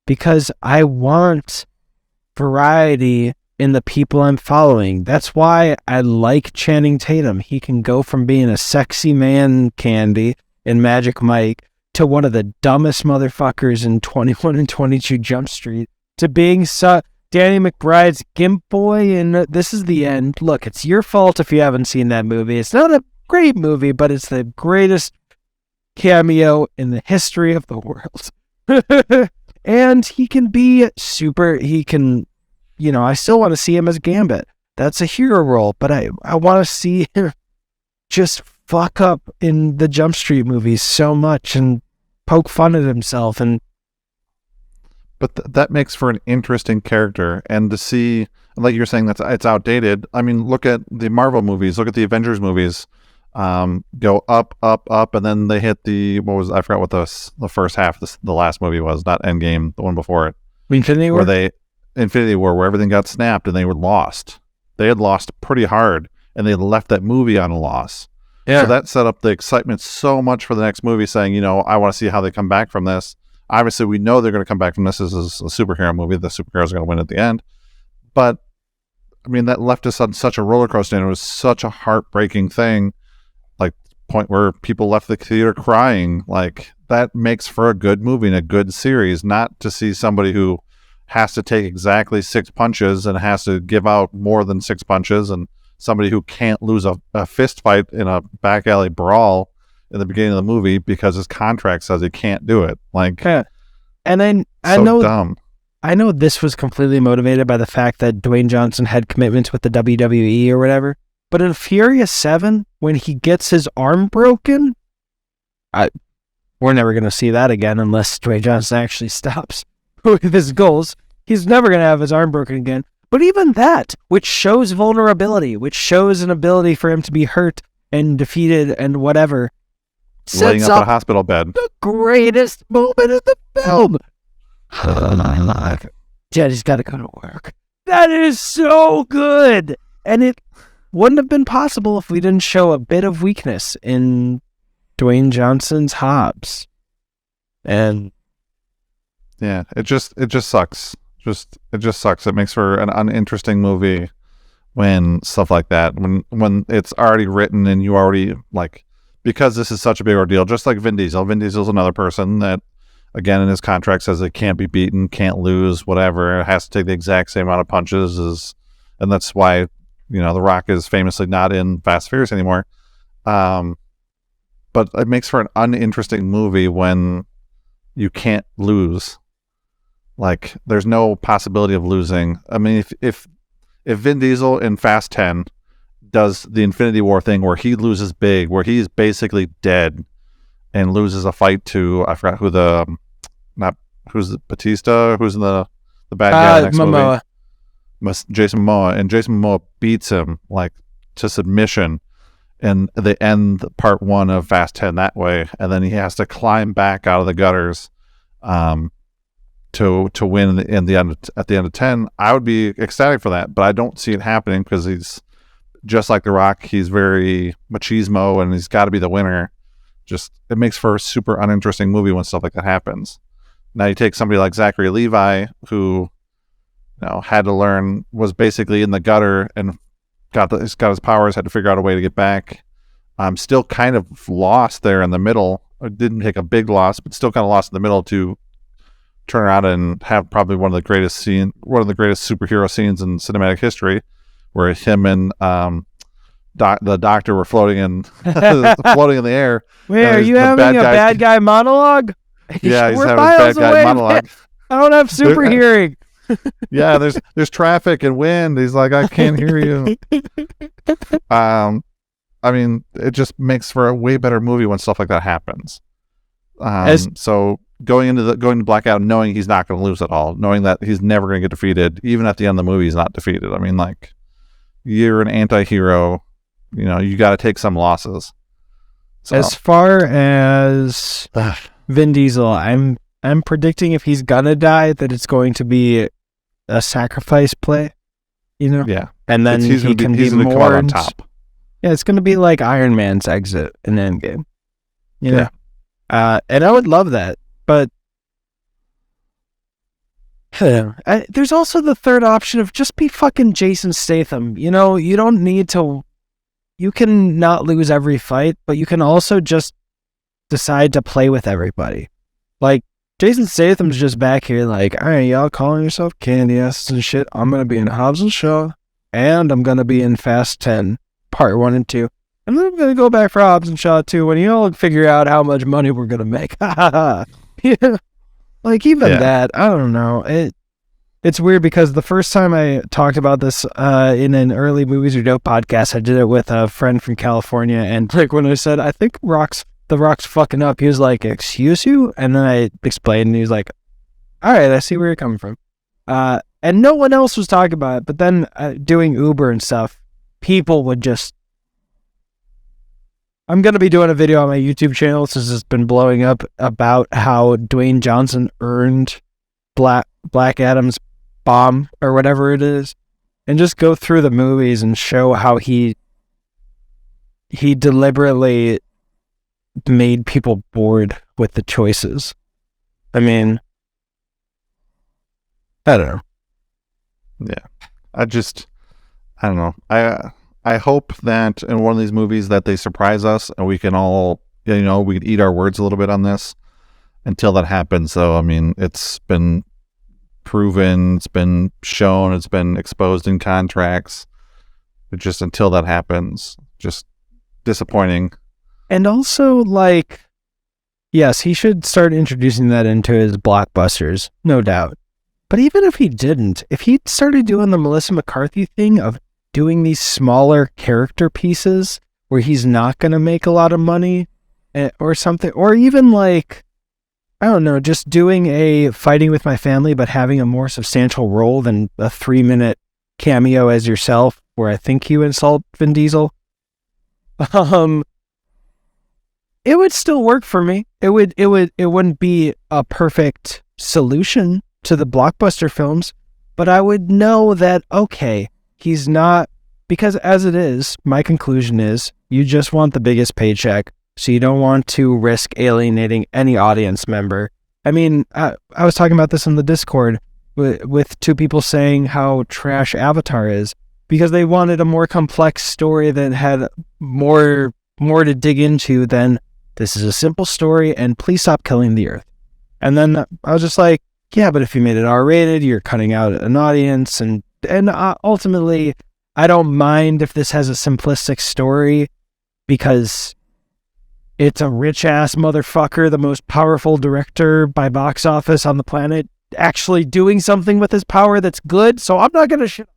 because I want variety in the people I'm following. That's why I like Channing Tatum. He can go from being a sexy man candy in Magic Mike to one of the dumbest motherfuckers in 21 and 22 Jump Street to being Danny McBride's Gimp Boy and This Is the End. Look, it's your fault if you haven't seen that movie. It's not a great movie, but it's the greatest cameo in the history of the world. And he can be I still want to see him as Gambit. That's a hero role, but I want to see him just fuck up in the Jump Street movies so much and poke fun at himself. But that makes for an interesting character. And to see, like you're saying, it's outdated. I mean, look at the Marvel movies. Look at the Avengers movies. Go up, up, up, and then they hit I forgot what the first half, the last movie was, not Endgame, the one before it. Infinity War? Infinity War, where everything got snapped and they were lost. They had lost pretty hard, and they left that movie on a loss. Yeah. So that set up the excitement so much for the next movie, saying, I want to see how they come back from this. Obviously, we know they're going to come back from this. This is a superhero movie. The superheroes are going to win at the end. But, I mean, that left us on such a roller coaster, and it was such a heartbreaking thing, like, point where people left the theater crying. Like, that makes for a good movie and a good series, not to see somebody who has to take exactly 6 punches and has to give out more than 6 punches, and somebody who can't lose a fist fight in a back alley brawl in the beginning of the movie because his contract says he can't do it. Like, yeah. And I know dumb. I know this was completely motivated by the fact that Dwayne Johnson had commitments with the WWE or whatever. But in Furious 7, when he gets his arm broken, we're never going to see that again unless Dwayne Johnson actually stops with his goals. He's never going to have his arm broken again. But even that, which shows vulnerability, which shows an ability for him to be hurt and defeated and whatever, laying up in a hospital bed. The greatest moment of the film. Daddy's got to go to work. That is so good. And it wouldn't have been possible if we didn't show a bit of weakness in Dwayne Johnson's Hobbs. And yeah, it just sucks. It just sucks. It makes for an uninteresting movie when stuff like that, when it's already written and you already, like, because this is such a big ordeal, just like Vin Diesel. Vin Diesel's another person that, again, in his contract says it can't be beaten, can't lose, whatever. It has to take the exact same amount of punches, and that's why, The Rock is famously not in Fast and Furious anymore. But it makes for an uninteresting movie when you can't lose. Like, there's no possibility of losing. I mean, if Vin Diesel in Fast 10 does the Infinity War thing where he loses big, where he's basically dead and loses a fight to, I forgot who's Batista, who's in the bad guy next Momoa. Movie? Jason Momoa. And Jason Momoa beats him, like, to submission. And they end part 1 of Fast 10 that way. And then he has to climb back out of the gutters, to win at the end of 10. I would be ecstatic for that, but I don't see it happening because he's just like The Rock. He's very machismo and he's got to be the winner. Just, it makes for a super uninteresting movie when stuff like that happens. Now you take somebody like Zachary Levi, who had to learn, was basically in the gutter and got his powers, had to figure out a way to get back. I'm still kind of lost there in the middle. I didn't take a big loss, but still kind of lost in the middle to turn around and have probably one of the greatest superhero scenes in cinematic history, where him and the doctor were floating in floating in the air. Wait, are you having a bad guy monologue? Yeah, he's having a bad guy monologue. I don't have super hearing. Yeah, there's traffic and wind. He's like, I can't hear you. I mean, it just makes for a way better movie when stuff like that happens. So going to Blackout knowing he's not going to lose at all, knowing that he's never going to get defeated. Even at the end of the movie, he's not defeated. I mean, like, you're an anti-hero. You got to take some losses. So. As far as Vin Diesel, I'm predicting if he's gonna die, that it's going to be a sacrifice play. Yeah, and then he's he can be come out more on top. Yeah, it's gonna be like Iron Man's exit in Endgame. Yeah. And I would love that, but there's also the third option of just be fucking Jason Statham. You don't need to. You can not lose every fight, but you can also just decide to play with everybody. Like, Jason Statham's just back here like, all right, y'all calling yourself candy asses and shit. I'm going to be in Hobbs and Shaw, and I'm going to be in Fast 10, Part 1 and 2. And then I'm going to go back for Hobbs and Shaw 2 when you all figure out how much money we're going to make. Yeah. Like, even that, I don't know. It's weird because the first time I talked about this in an early Movies or Dope podcast, I did it with a friend from California, and like when I said, I think The Rock's fucking up, he was like, excuse you? And then I explained, and he was like, all right, I see where you're coming from. And no one else was talking about it, but then doing Uber and stuff, people would just... I'm going to be doing a video on my YouTube channel since it's been blowing up about how Dwayne Johnson earned Black Adam's bomb or whatever it is, and just go through the movies and show how he deliberately made people bored with the choices. I mean, I don't know. Yeah. I don't know. I hope that in one of these movies that they surprise us and we can all, we can eat our words a little bit on this until that happens. So, I mean, it's been proven, it's been shown, it's been exposed in contracts. But just until that happens, just disappointing. And also, like, yes, he should start introducing that into his blockbusters, no doubt. But even if he didn't, if he started doing the Melissa McCarthy thing of doing these smaller character pieces where he's not going to make a lot of money or something, or even like, I don't know, just doing a Fighting with My Family, but having a more substantial role than a 3-minute cameo as yourself, where I think you insult Vin Diesel. It would still work for me. It wouldn't be a perfect solution to the blockbuster films, but I would know that, okay, he's not, because as it is, my conclusion is you just want the biggest paycheck, so you don't want to risk alienating any audience member. I mean, I was talking about this in the Discord with two people saying how trash Avatar is, because they wanted a more complex story that had more to dig into than this is a simple story and please stop killing the earth. And then I was just like, yeah, but if you made it R-rated, you're cutting out an audience, and ultimately, I don't mind if this has a simplistic story because it's a rich-ass motherfucker, the most powerful director by box office on the planet, actually doing something with his power that's good, so I'm not going to shit.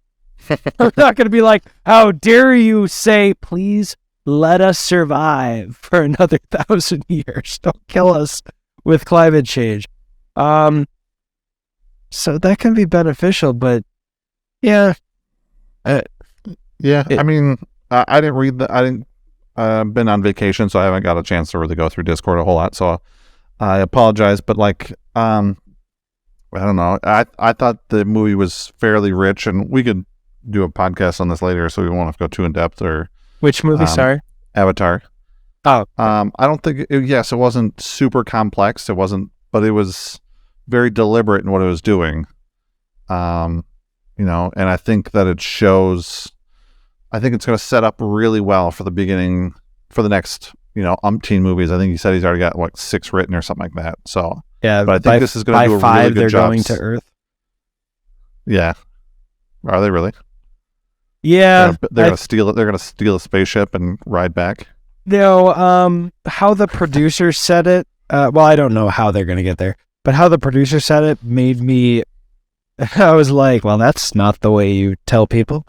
I'm not going to be like, how dare you say, please let us survive for another 1,000 years. Don't kill us with climate change. So that can be beneficial, but yeah. I mean, I didn't read I didn't been on vacation, so I haven't got a chance to really go through Discord a whole lot. So I apologize, but like, I don't know. I thought the movie was fairly rich, and we could do a podcast on this later, so we won't have to go too in depth. Or which movie? Sorry, Avatar. Oh, I don't think. Yes, it wasn't super complex. It wasn't, but it was very deliberate in what it was doing. And I think that it shows. I think it's going to set up really well for the beginning, for the next, umpteen movies. I think he said he's already got 6 written or something like that. So yeah, but I think this is going to do a 5 really good they're job. Going to Earth. Yeah, are they really? Yeah, they're going to steal it. They're going to steal a spaceship and ride back. No, how the producer said it. Well, I don't know how they're going to get there, but how the producer said it made me. I was like, well, that's not the way you tell people.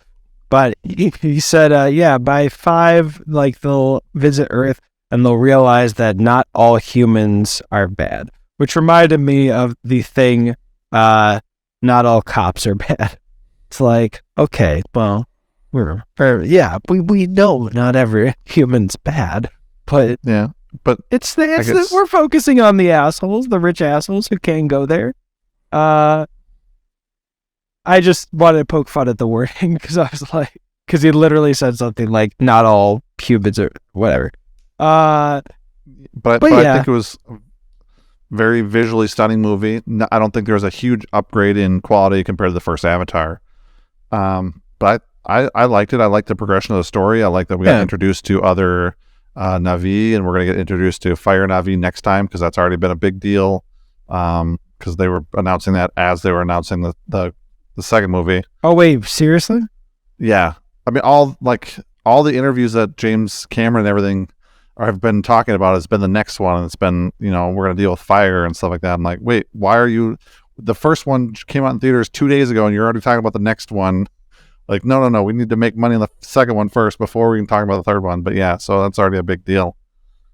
But he said, yeah, by 5, they'll visit Earth and they'll realize that not all humans are bad. which reminded me of the thing, not all cops are bad. It's like, okay, well, we know not every human's bad, but yeah, but we're focusing on the assholes, the rich assholes who can't go there. I just wanted to poke fun at the wording because he literally said something like, not all humans are whatever. But I think it was a very visually stunning movie. I don't think there was a huge upgrade in quality compared to the first Avatar. But I liked it. I liked the progression of the story. I like that we got introduced to other Na'vi, and we're going to get introduced to Fire Na'vi next time, because that's already been a big deal. Because they were announcing that as they were announcing the second movie. Oh wait, seriously? Yeah, I mean all the interviews that James Cameron and everything have been talking about has been the next one, and it's been, we're going to deal with fire and stuff like that. I'm like, wait, why are you? The first one came out in theaters 2 days ago, and you're already talking about the next one. Like, no, we need to make money on the second one first before we can talk about the third one. But yeah, so that's already a big deal.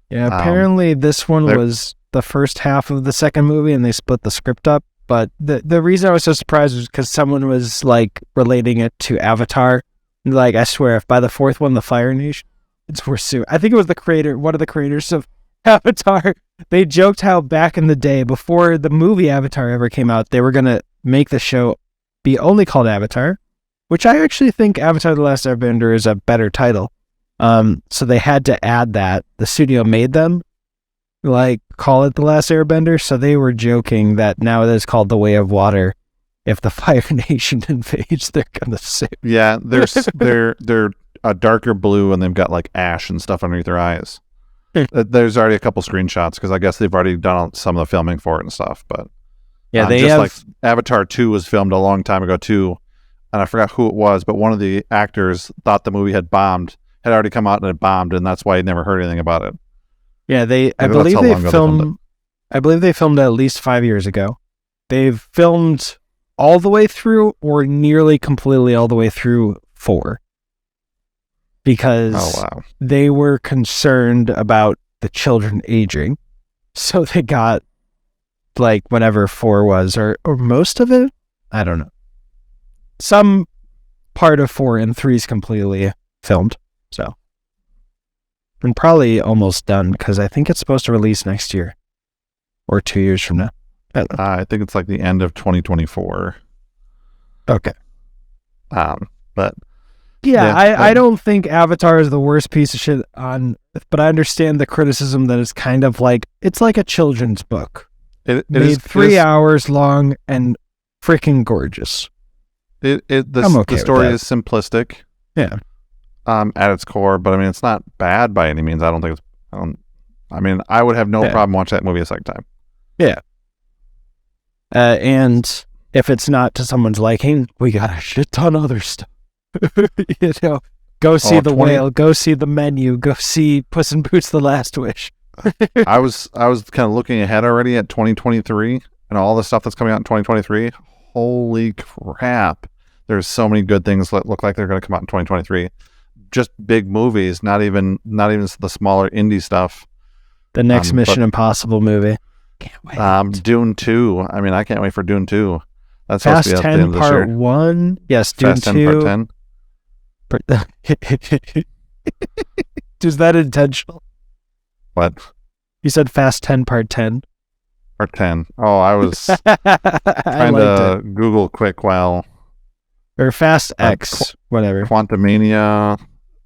Yeah, apparently this one was the first half of the second movie, and they split the script up. But the reason I was so surprised was because someone was like relating it to Avatar. Like, I swear, if by the fourth one, the Fire Nation, it's worse soon. I think it was one of the creators of Avatar. They joked how back in the day, before the movie Avatar ever came out, they were going to make the show be only called Avatar, which I actually think Avatar The Last Airbender is a better title. So they had to add that. The studio made them call it The Last Airbender, so they were joking that now it is called The Way of Water. If the Fire Nation invades, they're gonna sue. Yeah, they're a darker blue, and they've got like ash and stuff underneath their eyes. There's already a couple screenshots, because I guess they've already done some of the filming for it and stuff. But yeah, like Avatar 2 was filmed a long time ago too, and I forgot who it was, but one of the actors thought the movie had already come out and had bombed, and that's why he never heard anything about it. Yeah, I believe they filmed it at least 5 years ago. They've filmed all the way through, or nearly completely all the way through 4. Because they were concerned about the children aging. So they got whatever 4 was, or most of it. I don't know. Some part of 4 and 3 is completely filmed. So, and probably almost done, because I think it's supposed to release next year or 2 years from now. I think it's the end of 2024. Okay. But yeah, I don't think Avatar is the worst piece of shit on, but I understand the criticism that it's kind of it's like a children's book. It made is 3 hours long and freaking gorgeous. The story is simplistic. Yeah. At its core, but I mean, it's not bad by any means. I don't think I would have no problem watching that movie a second time. Yeah. And if it's not to someone's liking, we got a shit ton of other stuff. Go see The Whale, go see The Menu, go see Puss in Boots: The Last Wish. I was kind of looking ahead already at 2023 and all the stuff that's coming out in 2023. Holy crap. There's so many good things that look like they're going to come out in 2023. Just big movies, not even the smaller indie stuff. The next Mission Impossible movie. Can't wait. Dune 2. I mean, I can't wait for Dune 2. That's Fast supposed to be at 10 the end of this year. Part 1. Yes, Dune Fast 2. 10 Part 10. Is that intentional? What? You said Fast 10 Part 10. Part 10. Oh, I was trying to Google quick while... Or Fast X, whatever. Quantumania.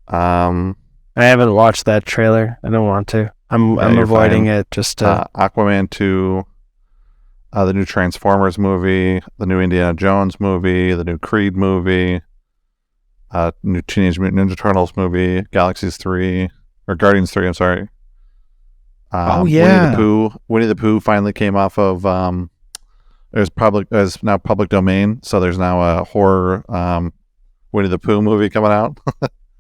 I haven't watched that trailer. I don't want to. I'm avoiding it just to... Aquaman 2, the new Transformers movie, the new Indiana Jones movie, the new Creed movie, new Teenage Mutant Ninja Turtles movie, Guardians 3, I'm sorry. Oh, yeah. Winnie the Pooh finally came off of... It's now public domain, so there's now a horror Winnie the Pooh movie coming out.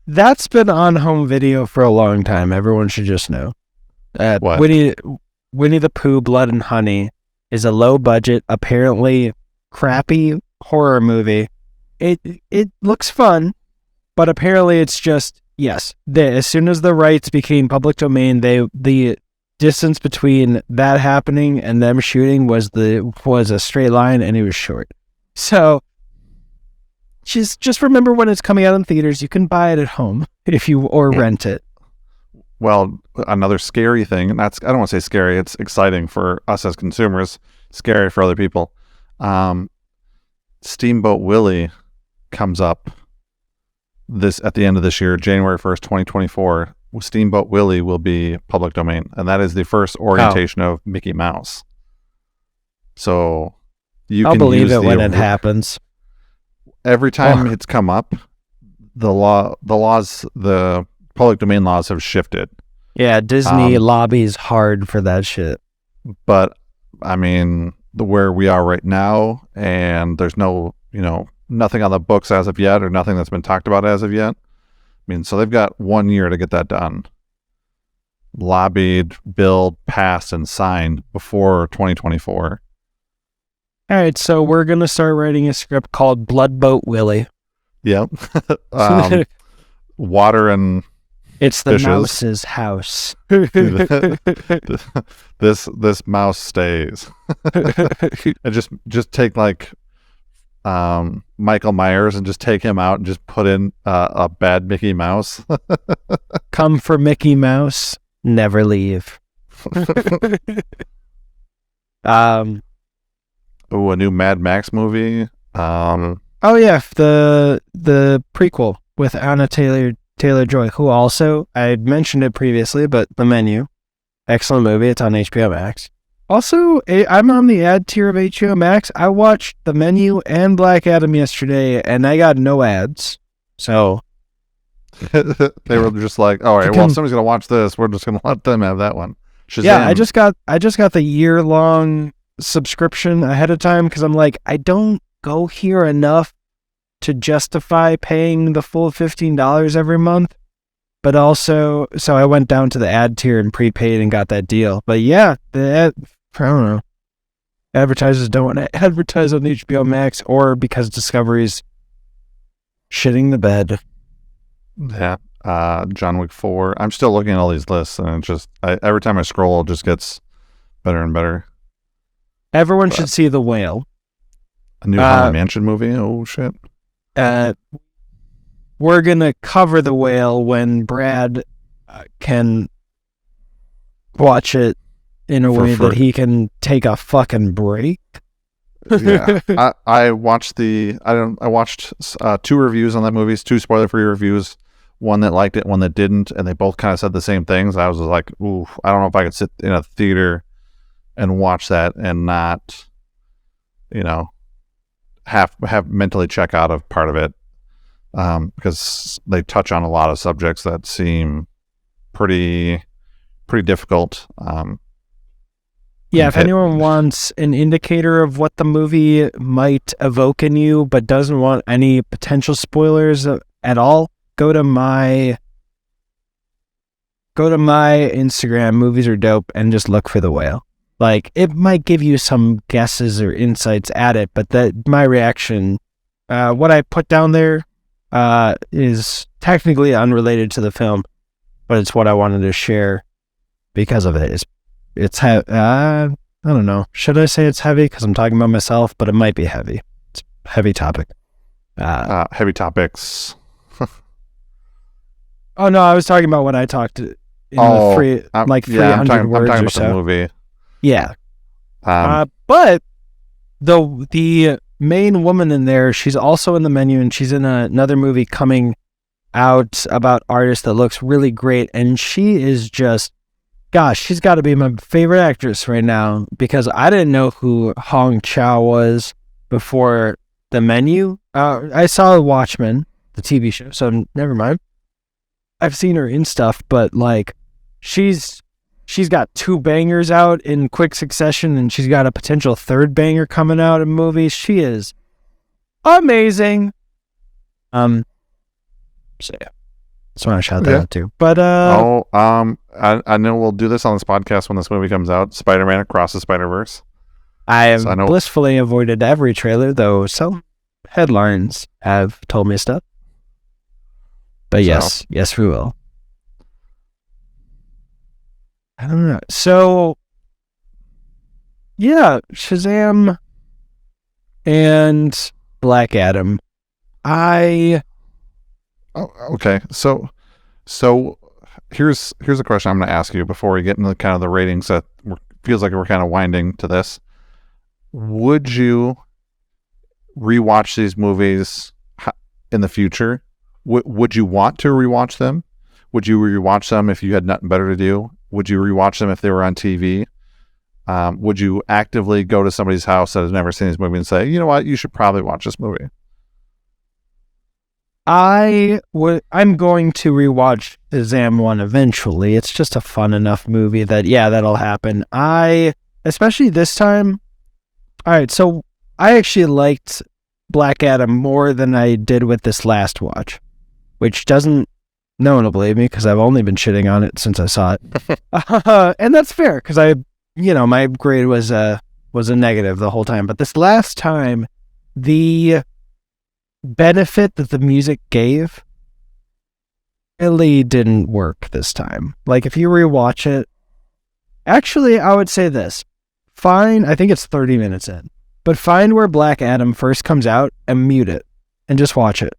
That's been on home video for a long time. Everyone should just know. What? Winnie the Pooh Blood and Honey is a low budget, apparently crappy horror movie. It looks fun, but apparently it's just, yes. As soon as the rights became public domain, the distance between that happening and them shooting was a straight line, and it was short. So just remember, when it's coming out in theaters, you can buy it at home or rent it. Well, another scary thing, I don't want to say scary, it's exciting for us as consumers, scary for other people. Steamboat Willie comes up at the end of this year, January 1st, 2024. Steamboat Willie will be public domain, and that is the first orientation of Mickey Mouse. So I'll believe it when it happens. Every time it's come up, the public domain laws have shifted. Yeah, Disney lobbies hard for that shit. But I mean, where we are right now, and there's no, nothing on the books as of yet, or nothing that's been talked about as of yet. I mean, so they've got 1 year to get that done. Lobbied, billed, passed, and signed before 2024. All right, so we're going to start writing a script called Bloodboat Willie. Yep. Water and it's the fishes. mouse's house. This mouse stays. And just take like Michael Myers and just take him out and just put in a bad Mickey Mouse. Come for Mickey Mouse, never leave. A new Mad Max movie. Oh yeah, the prequel with Anna Taylor-Joy, who also, I mentioned it previously, but The Menu, excellent movie. It's on HBO Max. Also, I'm on the ad tier of HBO Max. I watched The Menu and Black Adam yesterday, and I got no ads. So they were just like, all right, well, if somebody's gonna watch this, we're just gonna let them have that one. Shazam. Yeah, I just got the year-long subscription ahead of time because I'm like, I don't go here enough to justify paying the full $15 every month. But also, so I went down to the ad tier and prepaid and got that deal. But yeah, I don't know. Advertisers don't want to advertise on HBO Max, or because Discovery's shitting the bed. Yeah. John Wick 4. I'm still looking at all these lists, and it just every time I scroll, it just gets better and better. Everyone should see The Whale. A new Haunted Mansion movie? Oh, shit. We're going to cover The Whale when Brad can watch it in a way that he can take a fucking break. Yeah. I watched I watched 2 reviews on that movie, 2 spoiler-free reviews, one that liked it, one that didn't, and they both kind of said the same things. I was like, ooh, I don't know if I could sit in a theater and watch that and not, have mentally check out of part of it, because they touch on a lot of subjects that seem pretty difficult. Yeah, if anyone wants an indicator of what the movie might evoke in you, but doesn't want any potential spoilers at all, go to my Instagram, Movies Are Dope, and just look for The Whale. Like, it might give you some guesses or insights at it, but my reaction, what I put down there, is technically unrelated to the film, but it's what I wanted to share because of it. I don't know. Should I say it's heavy? Because I'm talking about myself, but it might be heavy. It's a heavy topic. Heavy topics. Oh, no, I was talking about when I talked in the 300 I'm words talking or about so. The movie. Yeah. But the main woman in there, she's also in The Menu, and she's in another movie coming out about artists that looks really great, and she is just, gosh, she's got to be my favorite actress right now, because I didn't know who Hong Chow was before The Menu. I saw Watchmen, the TV show, so never mind. I've seen her in stuff, but like, she's got 2 bangers out in quick succession, and she's got a potential 3rd banger coming out in movies. She is amazing. So yeah, just want to shout that out too. But I know we'll do this on this podcast when this movie comes out. Spider-Man Across the Spider-Verse. I have blissfully avoided every trailer, though some headlines have told me stuff. But yes, we will. I don't know. So, yeah, Shazam and Black Adam. Oh, okay. So here's a question I'm going to ask you before we get into kind of the ratings that feels like we're kind of winding to this. Would you rewatch these movies in the future? Would you want to rewatch them? Would you rewatch them if you had nothing better to do? Would you rewatch them if they were on TV? Would you actively go to somebody's house that has never seen this movie and say, you know what, you should probably watch this movie? I'm going to rewatch Shazam 1 eventually. It's just a fun enough movie that, yeah, that'll happen. Especially this time. All right, so I actually liked Black Adam more than I did with this last watch, which doesn't, no one will believe me because I've only been shitting on it since I saw it. And that's fair because my grade was a negative the whole time. But this last time, the benefit that the music gave really didn't work this time. Like, if you rewatch it, actually, I would say this. Fine, I think it's 30 minutes in, but find where Black Adam first comes out and mute it and just watch it.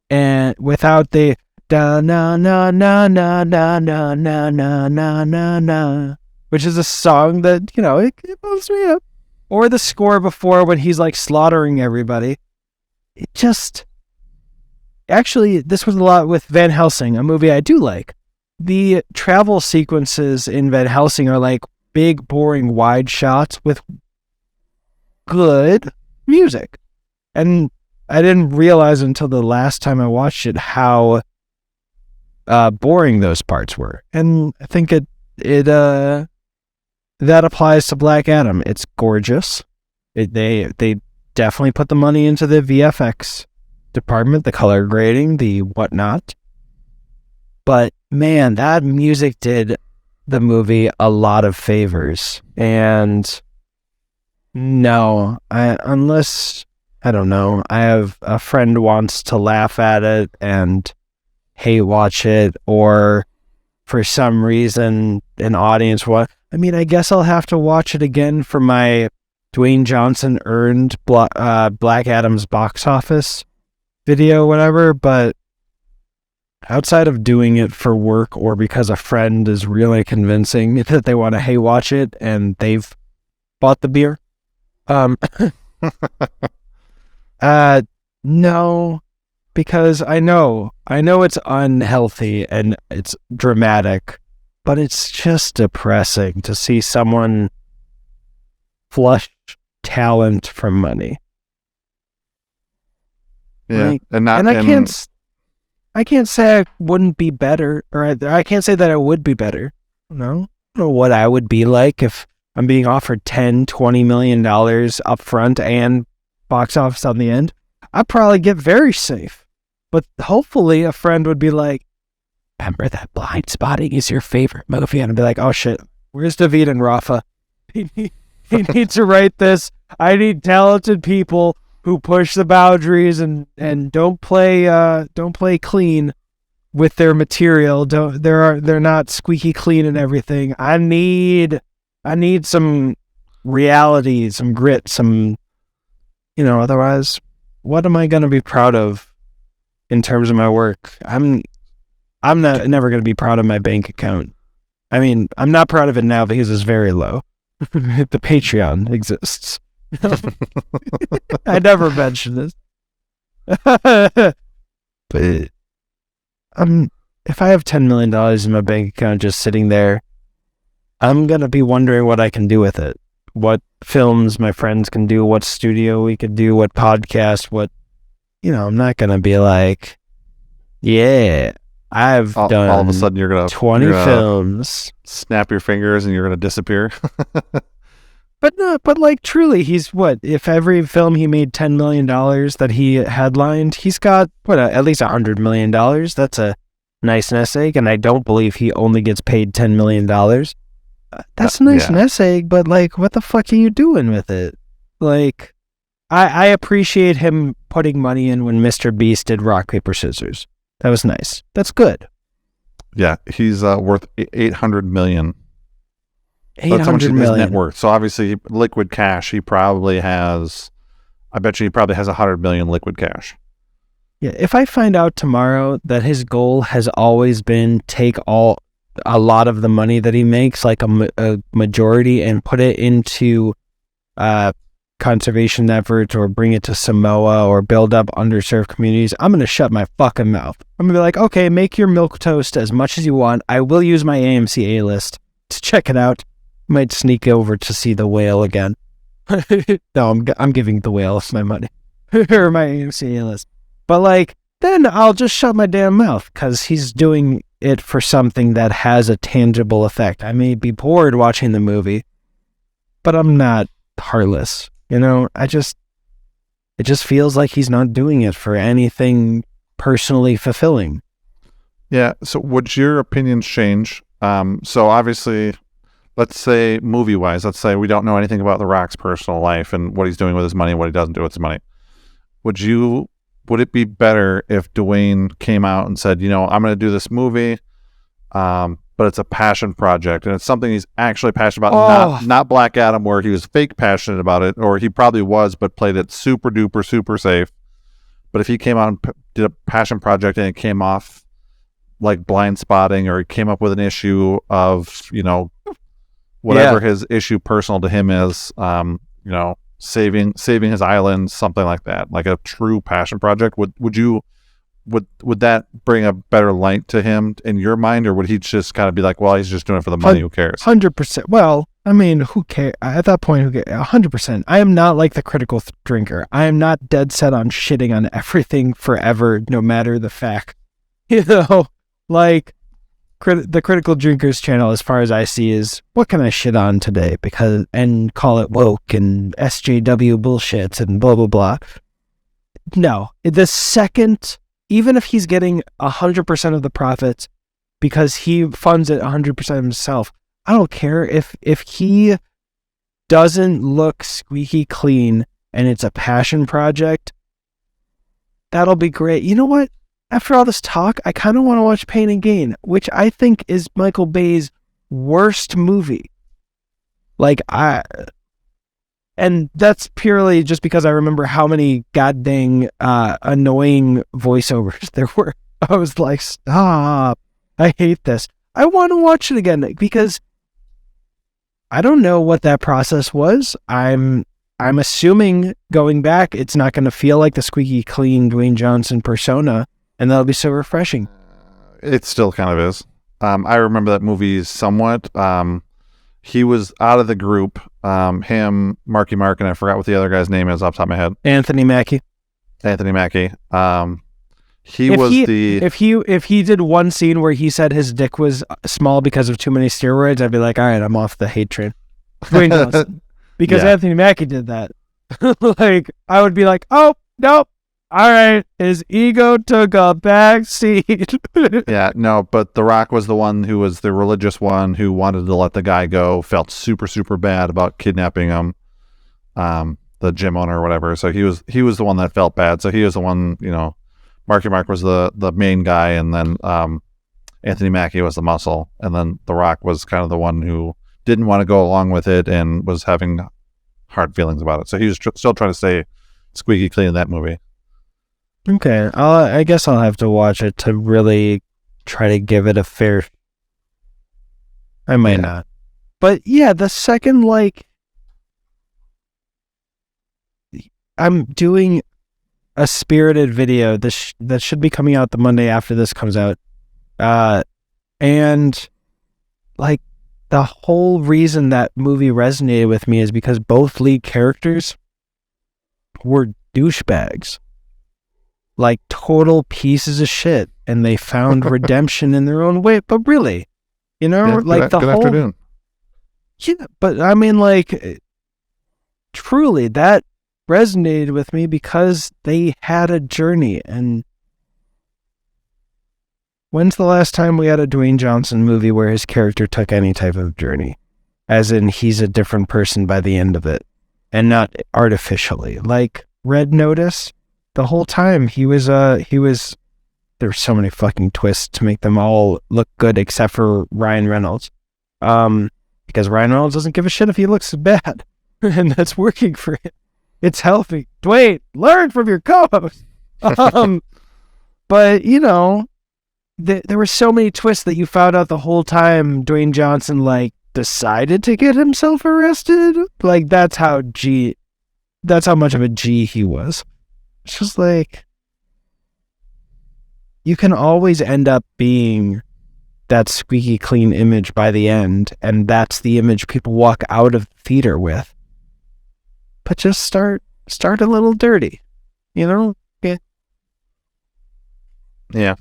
And without the da na na na na na na na na na na na, which is a song that, it pulls me up. Or the score before when he's like slaughtering everybody. It just... Actually, this was a lot with Van Helsing, a movie I do like. The travel sequences in Van Helsing are like big, boring, wide shots with good music. And I didn't realize until the last time I watched it how boring those parts were. And I think that applies to Black Adam. It's gorgeous. They definitely put the money into the VFX department, the color grading, the whatnot. But man, that music did the movie a lot of favors. And no, unless, I don't know, I have a friend wants to laugh at it and hate watch it, or for some reason an audience I guess I'll have to watch it again for my Dwayne Johnson earned Black Adam's box office video, whatever, but outside of doing it for work or because a friend is really convincing that they want to hey watch it and they've bought the beer, no, because I know it's unhealthy and it's dramatic, but it's just depressing to see someone flush talent from money. Yeah, I can't say I wouldn't be better, or I can't say that I would be better. No, I don't know what I would be like if I'm being offered $10-20 million up front and box office on the end. I'd probably get very safe. But hopefully a friend would be like, remember that Blind Spotting is your favorite movie? And I'd be like, oh shit, where's David and Rafa? He needs to write this. I need talented people who push the boundaries and don't play clean with their material. They're not squeaky clean and everything. I need some reality, some grit, some, otherwise what am I going to be proud of in terms of my work? I'm never going to be proud of my bank account. I mean, I'm not proud of it now because it's very low. The Patreon exists. I never mentioned this. But if I have $10 million in my bank account just sitting there, I'm going to be wondering what I can do with it. What films my friends can do, what studio we could do, what podcast, I'm not going to be like, yeah, I've done all of a sudden you're gonna 20 films. Snap your fingers and you're going to disappear. But like truly, he's if every film he made $10 million that he headlined, he's got at least $100 million. That's a nice nest egg, and I don't believe he only gets paid $10 million. That's a nice nest egg, but like, what the fuck are you doing with it? Like, I appreciate him putting money in when Mr. Beast did Rock, Paper, Scissors. That was nice. That's good. Yeah, he's worth $800 million That's how much 800 his net million. worth. So obviously, liquid cash, he probably has. I bet you he probably has 100 million liquid cash. Yeah, if I find out tomorrow that his goal has always been take a lot of the money that he makes, like a majority, and put it into conservation efforts or bring it to Samoa or build up underserved communities, I'm going to shut my fucking mouth. I'm going to be like, okay, make your milk toast as much as you want. I will use my AMC A-list to check it out. Might sneak over to see the whale again. No, I'm giving the whale my money or my AMC A-list. But like, then I'll just shut my damn mouth because he's doing it for something that has a tangible effect. I may be bored watching the movie, but I'm not heartless. It just feels like he's not doing it for anything personally fulfilling. Yeah. So would your opinions change? So obviously, let's say movie-wise, let's say we don't know anything about The Rock's personal life and what he's doing with his money and what he doesn't do with his money. Would it be better if Dwayne came out and said, I'm going to do this movie, but it's a passion project and it's something he's actually passionate about, not Black Adam where he was fake passionate about it, or he probably was, but played it super duper, super safe. But if he came out and did a passion project and it came off like Blind Spotting, or he came up with an issue of, whatever his issue personal to him is, saving his island, something like that, like a true passion project, would that bring a better light to him in your mind, or would he just kind of be like, well, he's just doing it for the money, who cares? 100%. Well, I mean, who cares at that point? Who cares? 100%. I am not like the critical drinker. I am not dead set on shitting on everything forever, no matter the fact. Like the Critical Drinkers channel, as far as I see, is what can I shit on today and call it woke and SJW bullshit and blah blah blah. No, the second, even if he's getting 100% of the profits because he funds it 100% himself, I don't care if he doesn't look squeaky clean and it's a passion project. That'll be great. You know what? After all this talk, I kind of want to watch Pain and Gain, which I think is Michael Bay's worst movie. And that's purely just because I remember how many goddamn annoying voiceovers there were. I was like, stop. I hate this. I want to watch it again because I don't know what that process was. I'm assuming going back, it's not going to feel like the squeaky clean Dwayne Johnson persona. And that'll be so refreshing. It still kind of is. I remember that movie somewhat. He was out of the group. Him, Marky Mark, and I forgot what the other guy's name is off the top of my head. Anthony Mackie. If he did one scene where he said his dick was small because of too many steroids, I'd be like, all right, I'm off the hate train. Dwayne Johnson. Because Anthony Mackie did that. Like, I would be like, oh, nope. All right, his ego took a back seat. Yeah, no, but The Rock was the one who was the religious one who wanted to let the guy go, felt super, super bad about kidnapping him, the gym owner or whatever. So he was the one that felt bad. So he was the one, Marky Mark was the main guy, and then Anthony Mackie was the muscle, and then The Rock was kind of the one who didn't want to go along with it and was having hard feelings about it. So he was still trying to stay squeaky clean in that movie. Okay, I guess I'll have to watch it to really try to give it a fair... I might not. But yeah, the second, I'm doing a spirited video that should be coming out the Monday after this comes out. And the whole reason that movie resonated with me is because both lead characters were douchebags. Like total pieces of shit, and they found redemption in their own way. But really, good afternoon. Yeah, but I mean, truly, that resonated with me because they had a journey. And when's the last time we had a Dwayne Johnson movie where his character took any type of journey, as in he's a different person by the end of it, and not artificially? Like Red Notice. The whole time he was there's so many fucking twists to make them all look good except for Ryan Reynolds. Because because Ryan Reynolds doesn't give a shit if he looks bad. And that's working for him. It's healthy. Dwayne, learn from your co-host. But, you know, there were so many twists that you found out the whole time Dwayne Johnson, like, decided to get himself arrested. Like, that's how much of a G he was. It's just like, you can always end up being that squeaky clean image by the end, and that's the image people walk out of the theater with. But just start a little dirty, you know? Yeah.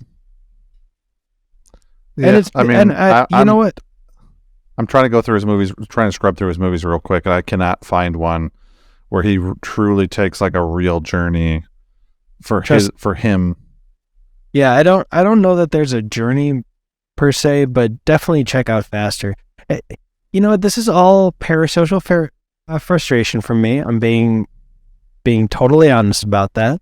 And it's, I mean, you know what? I'm trying to go through his movies, trying to scrub through his movies real quick, and I cannot find one where he truly takes like a real journey for him. Yeah, I don't know that there's a journey per se, but definitely check out Faster. You know what? This is all parasocial frustration for me. I'm being totally honest about that.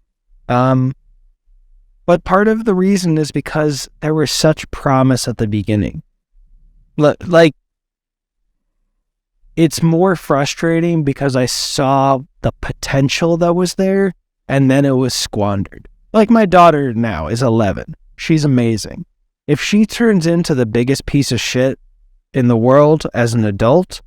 But part of the reason is because there was such promise at the beginning. Like, it's more frustrating because I saw the potential that was there, and then it was squandered. Like, my daughter now is 11. She's amazing. If she turns into the biggest piece of shit in the world as an adult,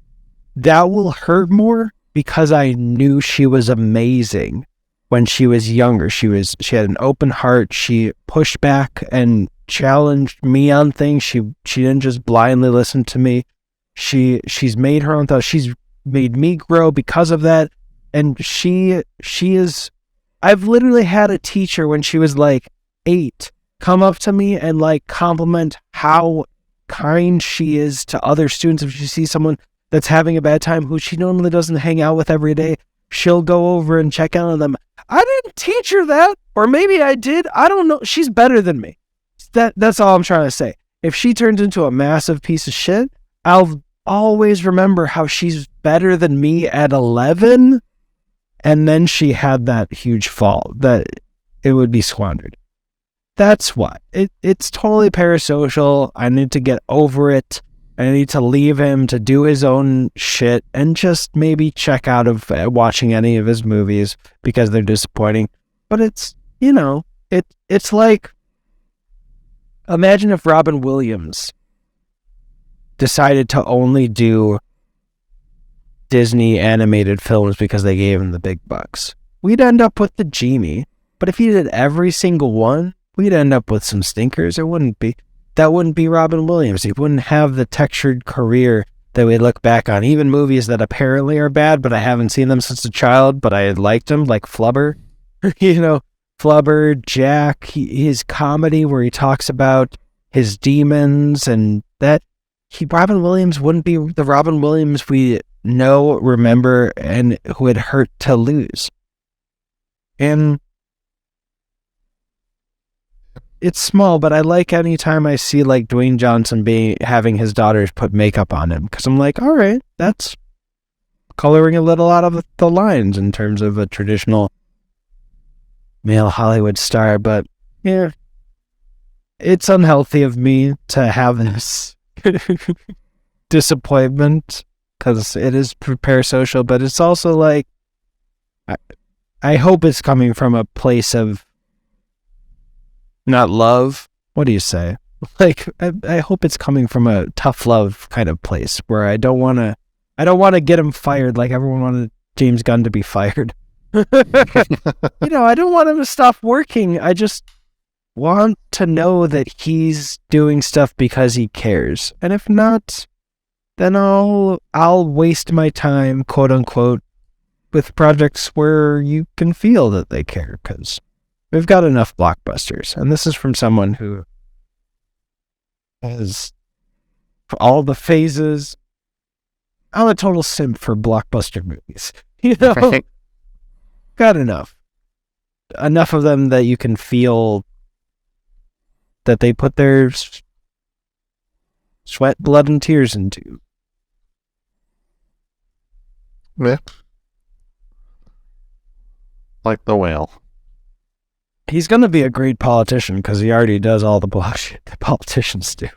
that will hurt more because I knew she was amazing when she was younger. She had an open heart. She pushed back and challenged me on things. She didn't just blindly listen to me. She's made her own thoughts. She's made me grow because of that. And she is, I've literally had a teacher when she was like 8 come up to me and like compliment how kind she is to other students. If she sees someone that's having a bad time who she normally doesn't hang out with every day, she'll go over and check out on them. I didn't teach her that, or maybe I did. I don't know. She's better than me. That's all I'm trying to say. If she turns into a massive piece of shit, I'll always remember how she's better than me at 11, and then she had that huge fall that it would be squandered. That's why. It's totally parasocial. I need to get over it. I need to leave him to do his own shit and just maybe check out of watching any of his movies because they're disappointing. But it's, you know, it's like, imagine if Robin Williams decided to only do Disney animated films because they gave him the big bucks. We'd end up with the Genie. But if he did every single one, we'd end up with some stinkers. That wouldn't be Robin Williams. He wouldn't have the textured career that we look back on. Even movies that apparently are bad, but I haven't seen them since a child, but I had liked them, like Flubber. You know, Flubber, Jack, his comedy where he talks about his demons and that. Robin Williams wouldn't be the Robin Williams we know, remember, and who had hurt to lose. And it's small, but I like any time I see like Dwayne Johnson having his daughters put makeup on him, because I'm like, all right, that's coloring a little out of the lines in terms of a traditional male Hollywood star. But yeah, it's unhealthy of me to have this disappointment because it is parasocial, but it's also like, I hope it's coming from a place of not love. What do you say? Like, I hope it's coming from a tough love kind of place where I don't want to get him fired like everyone wanted James Gunn to be fired. You know, I don't want him to stop working. I just want to know that he's doing stuff because he cares. And if not, then I'll waste my time, quote unquote, with projects where you can feel that they care, because we've got enough blockbusters. And this is from someone who has all the phases. I'm a total simp for blockbuster movies. You know, Right. Got enough of them that you can feel that they put their sweat, blood, and tears into. Yeah. Like The Whale. He's going to be a great politician because he already does all the bullshit that politicians do.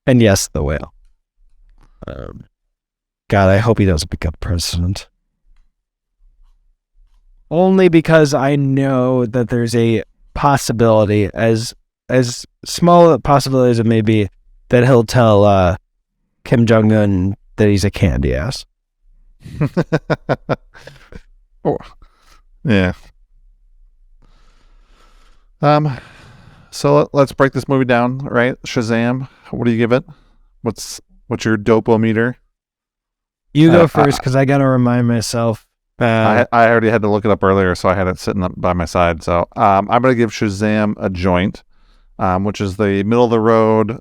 And yes, The Whale. God, I hope he doesn't become president. Only because I know that there's a possibility, as small a possibility as it may be, that he'll tell Kim Jong-un that he's a candy ass. Oh, yeah. So let's break this movie down, right? Shazam. What do you give it? What's your dopometer? You go first, because I got to remind myself. I already had to look it up earlier, so I had it sitting up by my side. So I'm going to give Shazam a joint, which is the middle of the road.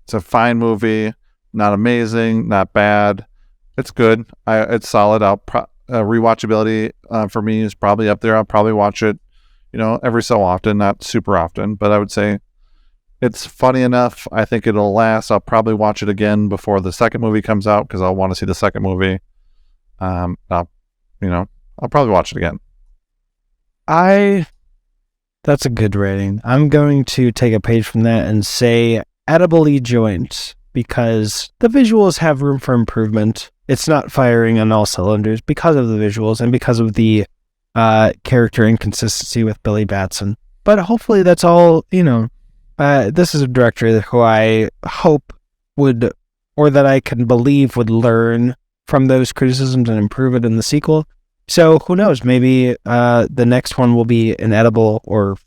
It's a fine movie, not amazing, not bad. It's good. It's solid. Rewatchability for me is probably up there. I'll probably watch it, every so often, not super often, but I would say it's funny enough. I think it'll last. I'll probably watch it again before the second movie comes out because I'll want to see the second movie. I'll probably watch it again. That's a good rating. I'm going to take a page from that and say edibly joint, because the visuals have room for improvement. It's not firing on all cylinders because of the visuals and because of the character inconsistency with Billy Batson. But hopefully that's all, this is a director who I hope would, or that I can believe would learn from those criticisms and improve it in the sequel. So who knows? Maybe the next one will be an edible or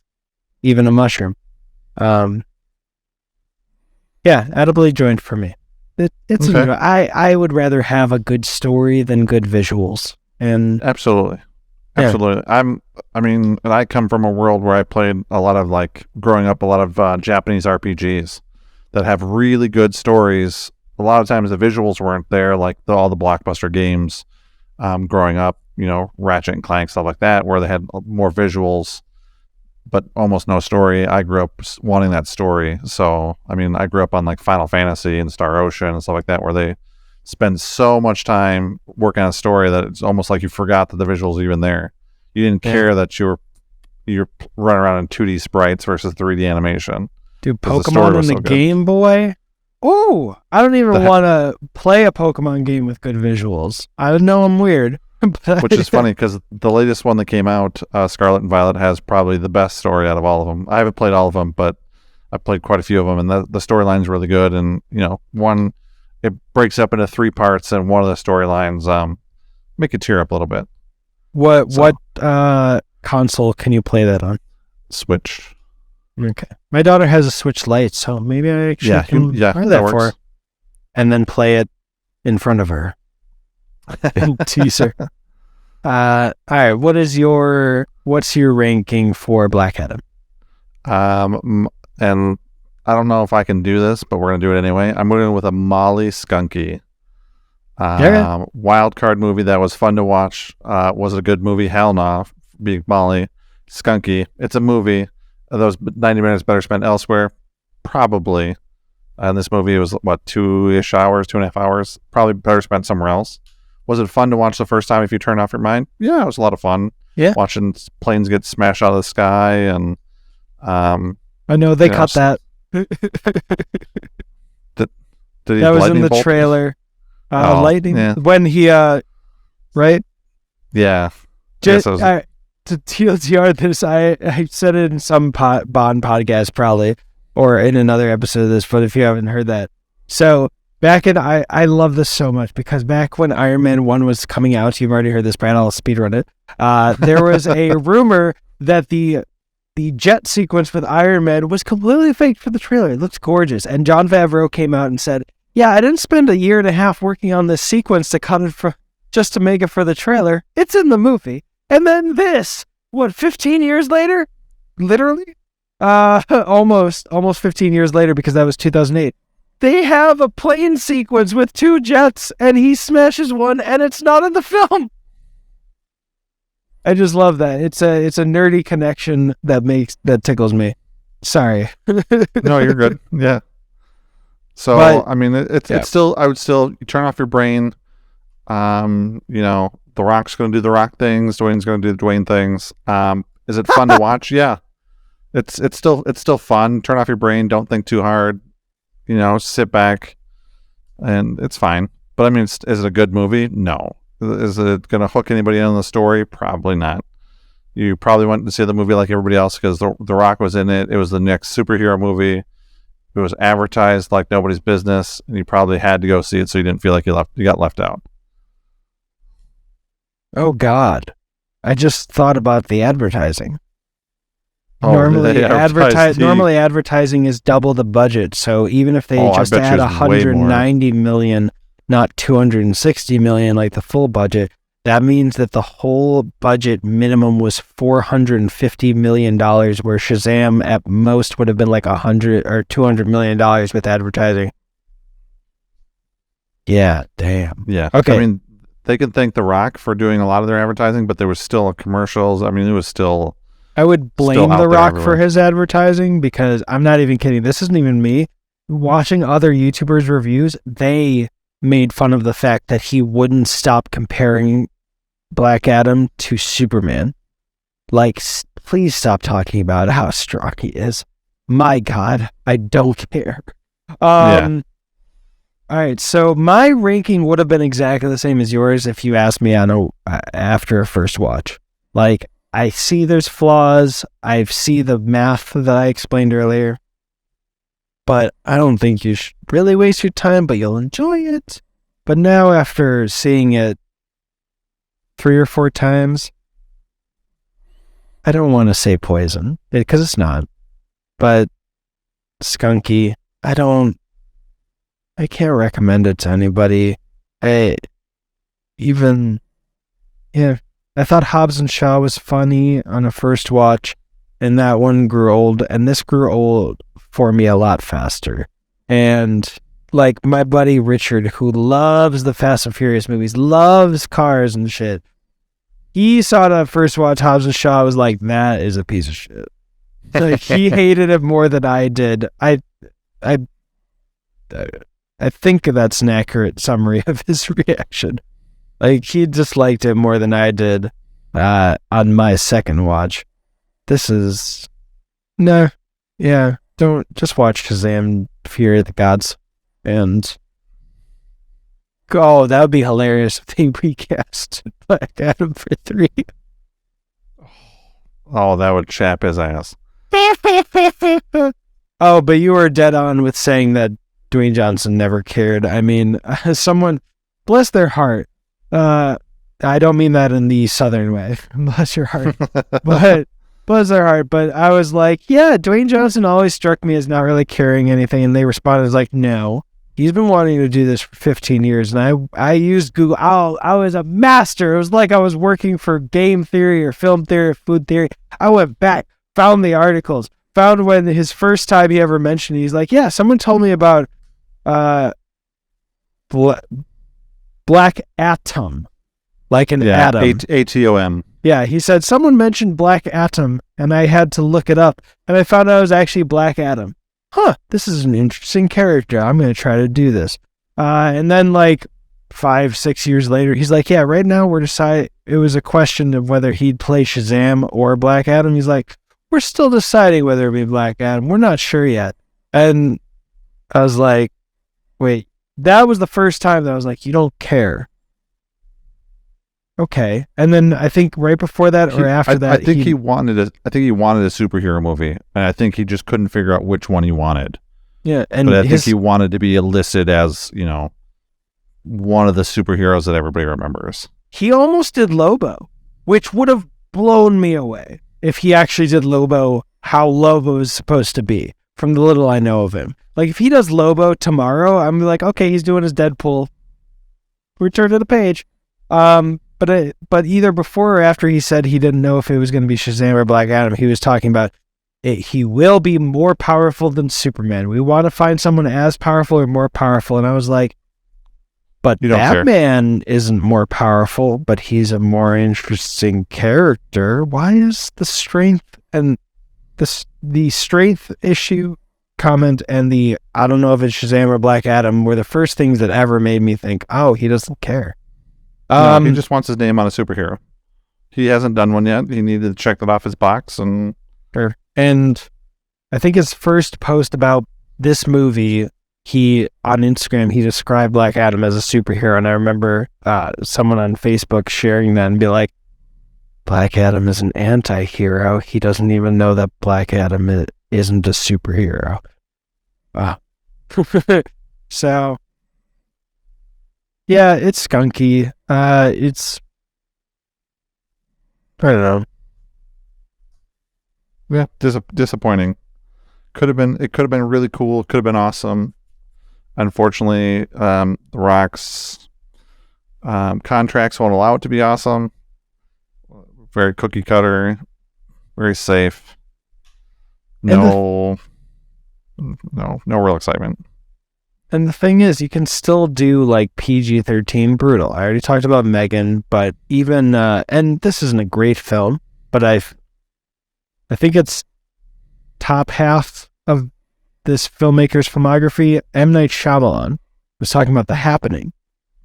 even a mushroom. Yeah, edibly joint for me. It's okay. I would rather have a good story than good visuals. And absolutely. And I come from a world where I played a lot of, growing up, a lot of Japanese RPGs that have really good stories. A lot of times the visuals weren't there, like all the blockbuster games growing up, Ratchet and Clank, stuff like that, where they had more visuals but almost no story. I grew up wanting that story. So, I grew up on Final Fantasy and Star Ocean and stuff like that, where they spend so much time working on a story that it's almost like you forgot that the visuals are even there. You didn't care that you're running around in 2D sprites versus 3D animation. Dude, Pokemon on the Game Boy? Oh, I don't even want to play a Pokemon game with good visuals. I know I'm weird. Which is funny because the latest one that came out, Scarlet and Violet, has probably the best story out of all of them. I haven't played all of them, but I've played quite a few of them, and the storyline's really good. And one, it breaks up into 3 parts, and one of the storylines make it tear up a little bit. What console can you play that on? Switch. Okay, my daughter has a Switch Lite, so maybe I actually can buy that for her, and then play it in front of her. Teaser. All right, what's your ranking for Black Adam? And I don't know if I can do this, but we're gonna do it anyway. I'm going with a Molly Skunky. Wild card movie that was fun to watch. Was it a good movie? Hell no. Being Molly Skunky, it's a movie. Those 90 minutes better spent elsewhere, probably. And this movie was 2.5 hours. Probably better spent somewhere else. Was it fun to watch the first time if you turn off your mind? Yeah, it was a lot of fun. Yeah. Watching planes get smashed out of the sky and I know they cut that. Did that was in the trailer. Lightning. Yeah. When he right? Yeah. Just to TLDR this, I said it in some Bond podcast probably, or in another episode of this, but if you haven't heard that. So back in, I love this so much because back when Iron Man 1 was coming out, you've already heard this, Brad, I'll speedrun it. There was a rumor that the jet sequence with Iron Man was completely faked for the trailer. It looks gorgeous. And Jon Favreau came out and said, yeah, I didn't spend 1.5 years working on this sequence to cut it just to make it for the trailer. It's in the movie. And then this, 15 years later? Literally? Almost 15 years later, because that was 2008. They have a plane sequence with 2 jets, and he smashes one, and it's not in the film. I just love that. It's a nerdy connection that tickles me. Sorry. No, you're good. Yeah. So, but, it's still, I would still turn off your brain. The Rock's going to do the Rock things. Dwayne's going to do the Dwayne things. Is it fun to watch? Yeah. It's still fun. Turn off your brain. Don't think too hard. Sit back, and it's fine. But I mean, is it a good movie? No. Is it going to hook anybody in on the story? Probably not. You probably went to see the movie like everybody else because the Rock was in it. It was the next superhero movie. It was advertised like nobody's business, and you probably had to go see it so you didn't feel like you got left out. Oh God, I just thought about the advertising. Oh, Normally, advertising is double the budget. So even if they just add 190 million, not 260 million like the full budget, that means that the whole budget minimum was $450 million, where Shazam at most would have been like $100 or $200 million with advertising. Yeah, damn. Yeah. Okay. I mean, they can thank The Rock for doing a lot of their advertising, but there was still commercials. I mean, it was still... I would blame The Rock for his advertising because I'm not even kidding. This isn't even me. Watching other YouTubers' reviews, they made fun of the fact that he wouldn't stop comparing Black Adam to Superman. Like, please stop talking about how strong he is. My God, I don't care. All right, so my ranking would have been exactly the same as yours if you asked me after a first watch. Like, I see there's flaws. I see the math that I explained earlier. But I don't think you should really waste your time, but you'll enjoy it. But now, after seeing it 3 or 4 times, I don't want to say poison, because it's not. But skunky, I can't recommend it to anybody. I thought Hobbs and Shaw was funny on a first watch, and that one grew old, and this grew old for me a lot faster. And like my buddy Richard, who loves the Fast and Furious movies, loves cars and shit, he saw that first watch, Hobbs and Shaw, was like, that is a piece of shit. Like, he hated it more than I did. I think that's an accurate summary of his reaction. Like, he disliked it more than I did on my second watch. Don't just watch Shazam, Fury of the Gods, and that would be hilarious if they recast Black Adam for 3. Oh, that would chap his ass. Oh, but you were dead on with saying that Dwayne Johnson never cared. I mean, someone, bless their heart. I don't mean that in the Southern way. Bless your heart. But bless their heart. But I was like, yeah, Dwayne Johnson always struck me as not really caring anything. And they responded like, no, he's been wanting to do this for 15 years. And I used Google. I was a master. It was like I was working for game theory or film theory or food theory. I went back, found the articles, found when his first time he ever mentioned it. He's like, yeah, someone told me about Black Atom, like an atom. ATOM. Yeah, he said someone mentioned Black Atom, and I had to look it up, and I found out it was actually Black Adam. Huh, this is an interesting character. I'm going to try to do this. And then like 5-6 years later, he's like, yeah, right now we're deciding. It was a question of whether he'd play Shazam or Black Adam. He's like, we're still deciding whether it'd be Black Adam. We're not sure yet. And I was like, wait, that was the first time that I was like, you don't care. Okay. And then I think right before that or after that, I think he wanted a superhero movie, and I think he just couldn't figure out which one he wanted. Yeah, but I think he wanted to be listed as, one of the superheroes that everybody remembers. He almost did Lobo, which would have blown me away if he actually did Lobo how Lobo is supposed to be, from the little I know of him. Like, if he does Lobo tomorrow, I'm like, okay, he's doing his Deadpool. Return to the page. But either before or after he said he didn't know if it was going to be Shazam or Black Adam, he was talking about he will be more powerful than Superman. We want to find someone as powerful or more powerful. And I was like, but Batman isn't more powerful, but he's a more interesting character. Why is the strength and the strength issue comment and the I don't know if it's Shazam or Black Adam were the first things that ever made me think, oh, he doesn't care. No, he just wants his name on a superhero. He hasn't done one yet. He needed to check that off his box. And I think his first post about this movie, he on Instagram he described Black Adam as a superhero, and I remember someone on Facebook sharing that and be like, Black Adam is an anti-hero. He doesn't even know that Black Adam isn't a superhero. Wow. So, yeah, it's skunky. It's, I don't know. Yeah, disappointing. It could have been really cool. It could have been awesome. Unfortunately, The Rock's contracts won't allow it to be awesome. Very cookie cutter, very safe. No real excitement. And the thing is, you can still do like PG-13 brutal. I already talked about Megan, but even and this isn't a great film, but I think it's top half of this filmmaker's filmography. M. Night Shyamalan was talking about The Happening,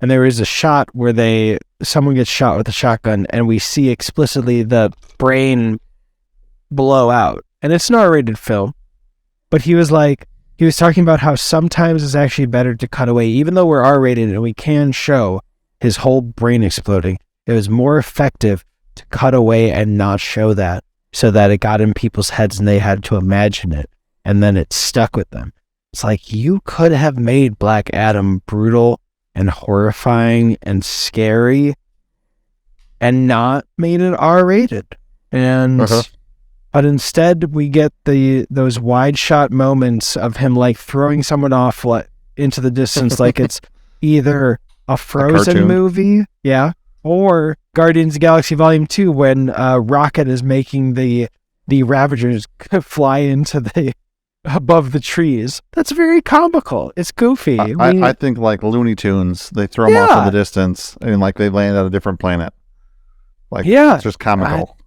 and there is a shot where someone gets shot with a shotgun, and we see explicitly the brain blow out. And it's an R-rated film, but he was talking about how sometimes it's actually better to cut away, even though we're R-rated and we can show his whole brain exploding. It was more effective to cut away and not show that, so that it got in people's heads and they had to imagine it, and then it stuck with them. It's like, you could have made Black Adam brutal and horrifying and scary and not made it R-rated. And but instead we get those wide shot moments of him like throwing someone off into the distance like it's either a Frozen movie, yeah, or Guardians of the Galaxy Volume 2 when Rocket is making the Ravagers fly into above the trees. That's very comical. It's goofy. I think like Looney Tunes, they throw them off in the distance and like they land on a different planet. Like, it's just comical.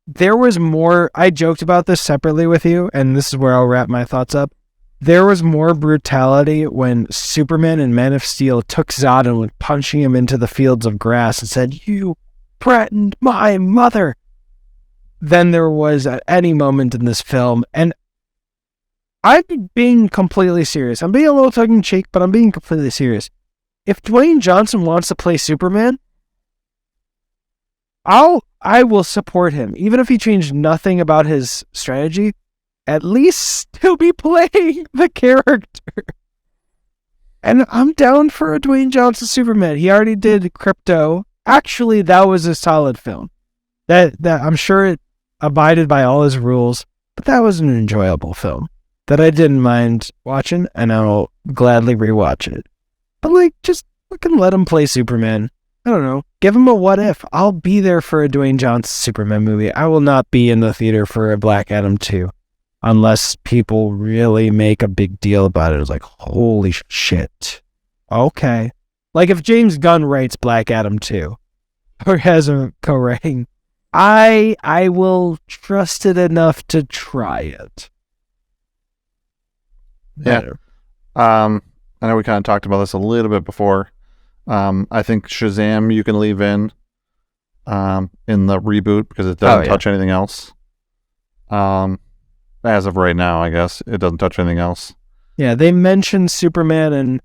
There was more. I joked about this separately with you, and this is where I'll wrap my thoughts up. There was more brutality when Superman and Man of Steel took Zod and went punching him into the fields of grass and said, "You threatened my mother," than there was at any moment in this film. And I'm being completely serious. I'm being a little tongue-in-cheek, but I'm being completely serious. If Dwayne Johnson wants to play Superman, I will support him. Even if he changed nothing about his strategy, at least he'll be playing the character. And I'm down for a Dwayne Johnson Superman. He already did Crypto. Actually, that was a solid film. That I'm sure it abided by all his rules, but that was an enjoyable film that I didn't mind watching, and I'll gladly rewatch it. But like, just fucking let him play Superman. I don't know. Give him a what if. I'll be there for a Dwayne Johnson Superman movie. I will not be in the theater for a Black Adam 2 unless people really make a big deal about it. It's like, holy shit. Okay. Like if James Gunn writes Black Adam 2 or has a co-writing, I will trust it enough to try it. Yeah. I know we kind of talked about this a little bit before. I think Shazam you can leave in the reboot because it doesn't touch anything else. As of right now, I guess it doesn't touch anything else. Yeah, they mentioned Superman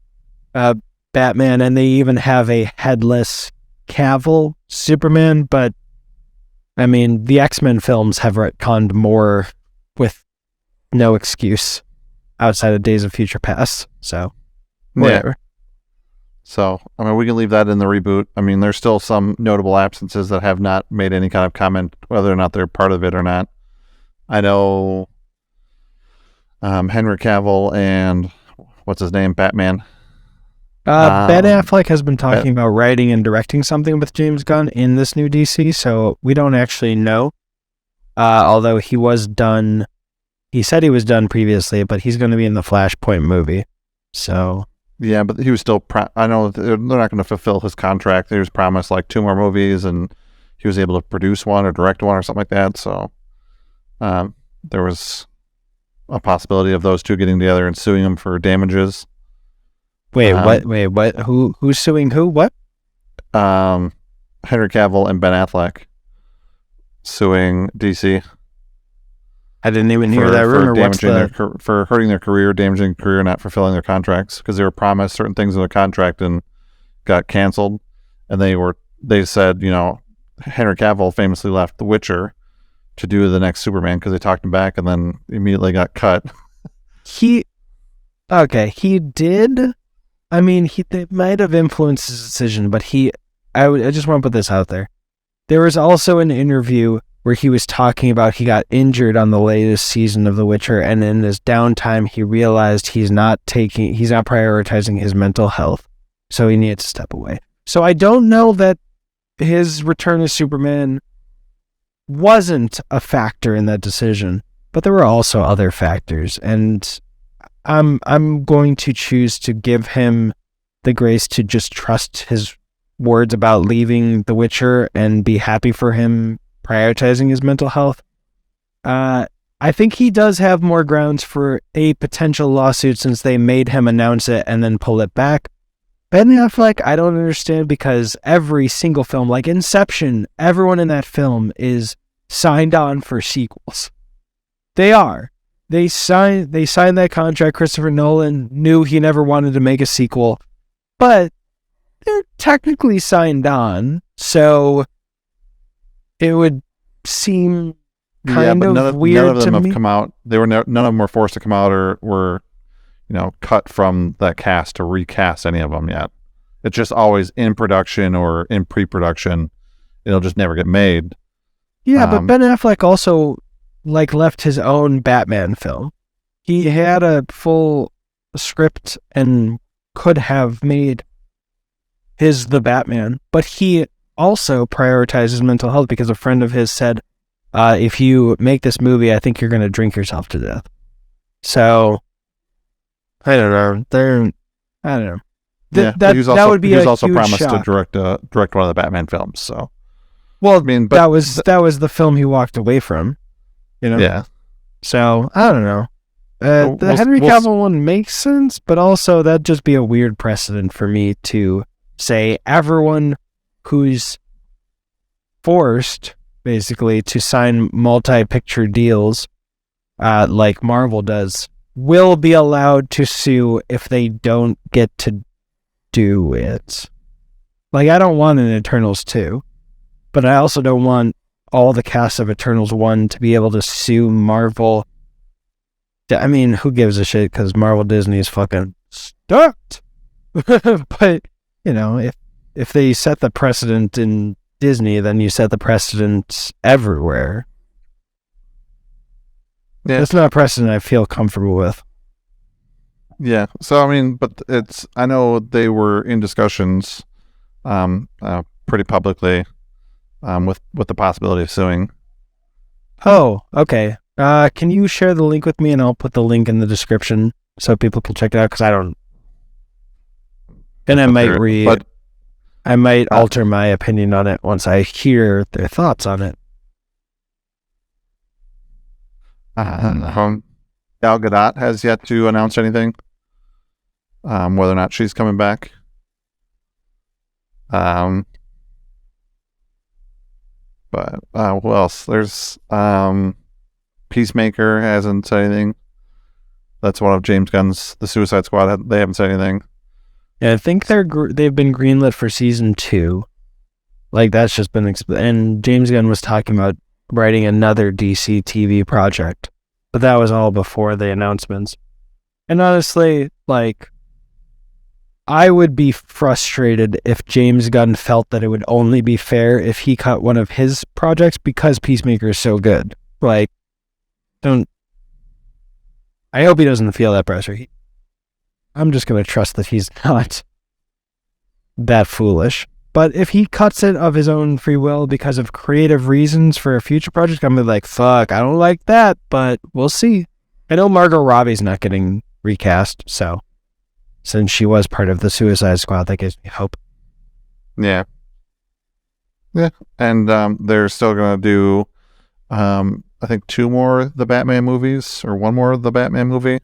and Batman, and they even have a headless Cavill Superman, but I mean, the X-Men films have retconned more with no excuse outside of Days of Future Past, so whatever. Yeah. So, I mean, we can leave that in the reboot. I mean, there's still some notable absences that have not made any kind of comment whether or not they're part of it or not. I know Henry Cavill and what's his name, Batman. Ben Affleck has been talking about writing and directing something with James Gunn in this new DC, so we don't actually know. Although he said he was done previously, but he's going to be in the Flashpoint movie. So yeah, but he was still. I know they're not going to fulfill his contract. He was promised like 2 more movies, and he was able to produce one or direct one or something like that. So there was a possibility of those two getting together and suing him for damages. Wait, what? Wait, what? Who's suing who? What? Henry Cavill and Ben Affleck suing DC. I didn't even hear that rumor. For hurting their career, damaging their career, not fulfilling their contracts because they were promised certain things in their contract and got canceled. And they said, Henry Cavill famously left The Witcher to do the next Superman because they talked him back and then immediately got cut. He did. I mean, they might have influenced his decision, but I just want to put this out there. There was also an interview where he was talking about he got injured on the latest season of The Witcher, and in his downtime, he realized he's not prioritizing his mental health, so he needed to step away. So I don't know that his return as Superman wasn't a factor in that decision, but there were also other factors, and I'm going to choose to give him the grace to just trust his words about leaving The Witcher and be happy for him prioritizing his mental health. I think he does have more grounds for a potential lawsuit since they made him announce it and then pull it back. Ben Affleck, I don't understand because every single film, like Inception, everyone in that film is signed on for sequels. They are. They signed that contract. Christopher Nolan knew he never wanted to make a sequel, but they're technically signed on, so it would seem kind of weird to me. None of them have come out. None of them were forced to come out or were, cut from that cast to recast any of them yet. It's just always in production or in pre-production. It'll just never get made. Yeah, but Ben Affleck also left his own Batman film. He had a full script and could have made his The Batman, but he also prioritizes mental health because a friend of his said, if you make this movie, I think you're going to drink yourself to death. So I don't know. I don't know. That would be a huge shock. He was also promised to direct one of the Batman films. So, well, I mean, that was the film he walked away from. Yeah. So I don't know. The Henry Cavill one makes sense, but also that'd just be a weird precedent for me to say everyone who's forced basically to sign multi-picture deals, like Marvel does, will be allowed to sue if they don't get to do it. I don't want an Eternals 2, but I also don't want all the cast of Eternals 1 to be able to sue Marvel. I mean, who gives a shit, because Marvel Disney is fucking stuck. But, if they set the precedent in Disney, then you set the precedent everywhere. Yeah. That's not a precedent I feel comfortable with. Yeah. So, I mean, but I know they were in discussions pretty publicly with the possibility of suing. Oh, okay. Can you share the link with me, and I'll put the link in the description so people can check it out, because I don't... And I might alter my opinion on it once I hear their thoughts on it. Gal Gadot has yet to announce anything, whether or not she's coming back. But who else? There's Peacemaker hasn't said anything. That's one of James Gunn's The Suicide Squad. They haven't said anything. Yeah, I think they've been greenlit for season 2. That's just been and James Gunn was talking about writing another DC TV project, but that was all before the announcements. And honestly, I would be frustrated if James Gunn felt that it would only be fair if he cut one of his projects because Peacemaker is so good. I hope he doesn't feel that pressure. I'm just going to trust that he's not that foolish. But if he cuts it of his own free will because of creative reasons for a future project, I'm going to be like, fuck, I don't like that, but we'll see. I know Margot Robbie's not getting recast, so since she was part of the Suicide Squad, that gives me hope. Yeah. Yeah, and they're still going to do, I think, 2 more of the Batman movies, or 1 more of the Batman movie.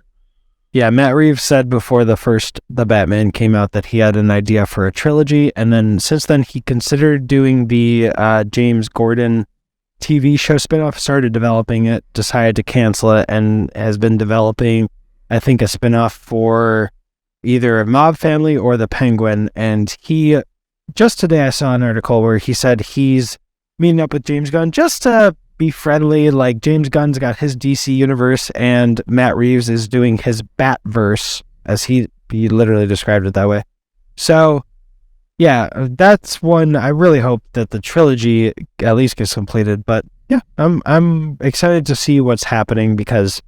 Yeah, Matt Reeves said before The Batman came out that he had an idea for a trilogy, and then since then he considered doing the James Gordon TV show spinoff, started developing it, decided to cancel it, and has been developing, I think, a spinoff for either a Mob Family or the Penguin. And he, just today I saw an article where he said he's meeting up with James Gunn just to be friendly. Like, James Gunn's got his DC universe and Matt Reeves is doing his Batverse, as he literally described it that way. So yeah, that's one. I really hope that the trilogy at least gets completed. But yeah, I'm excited to see what's happening, because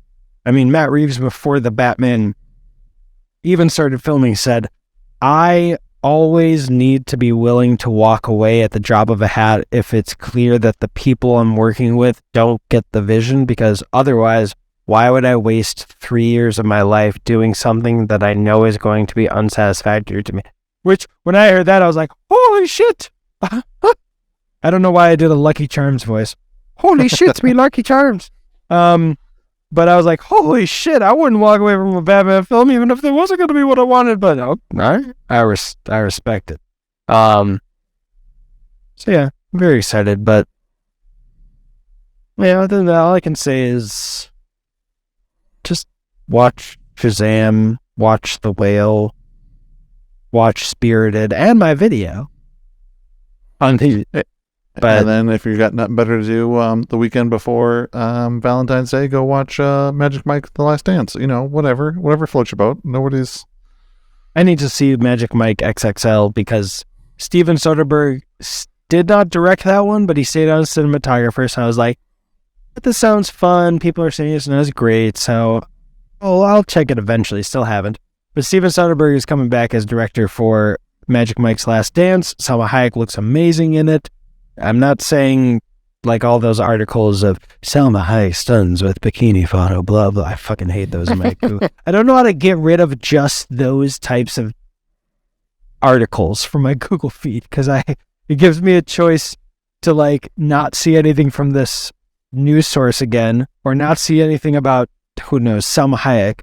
I mean, Matt Reeves, before the Batman even started filming, said, I always need to be willing to walk away at the drop of a hat if it's clear that the people I'm working with don't get the vision, because otherwise, why would I waste 3 years of my life doing something that I know is going to be unsatisfactory to me? Which, when I heard that, I was like, holy shit! I don't know why I did a Lucky Charms voice. Holy shit, it's me, Lucky Charms! But I was like, holy shit, I wouldn't walk away from a Batman film even if there wasn't going to be what I wanted, but no, I respect it. So yeah, I'm very excited, but yeah, other than that, all I can say is just watch Shazam, watch The Whale, watch Spirited, and my video on TV. But, and then if you've got nothing better to do the weekend before Valentine's Day, go watch Magic Mike The Last Dance. You know, whatever floats your boat. I need to see Magic Mike XXL, because Steven Soderbergh did not direct that one, but he stayed on cinematographer, so I was like, this sounds fun. People are saying it's not as great, so I'll check it eventually. Still haven't. But Steven Soderbergh is coming back as director for Magic Mike's Last Dance. Salma Hayek looks amazing in it. I'm not saying like all those articles of Salma Hayek stuns with bikini photo, blah, blah. I fucking hate those in my Google. I don't know how to get rid of just those types of articles from my Google feed, because it gives me a choice to like not see anything from this news source again, or not see anything about, who knows, Salma Hayek.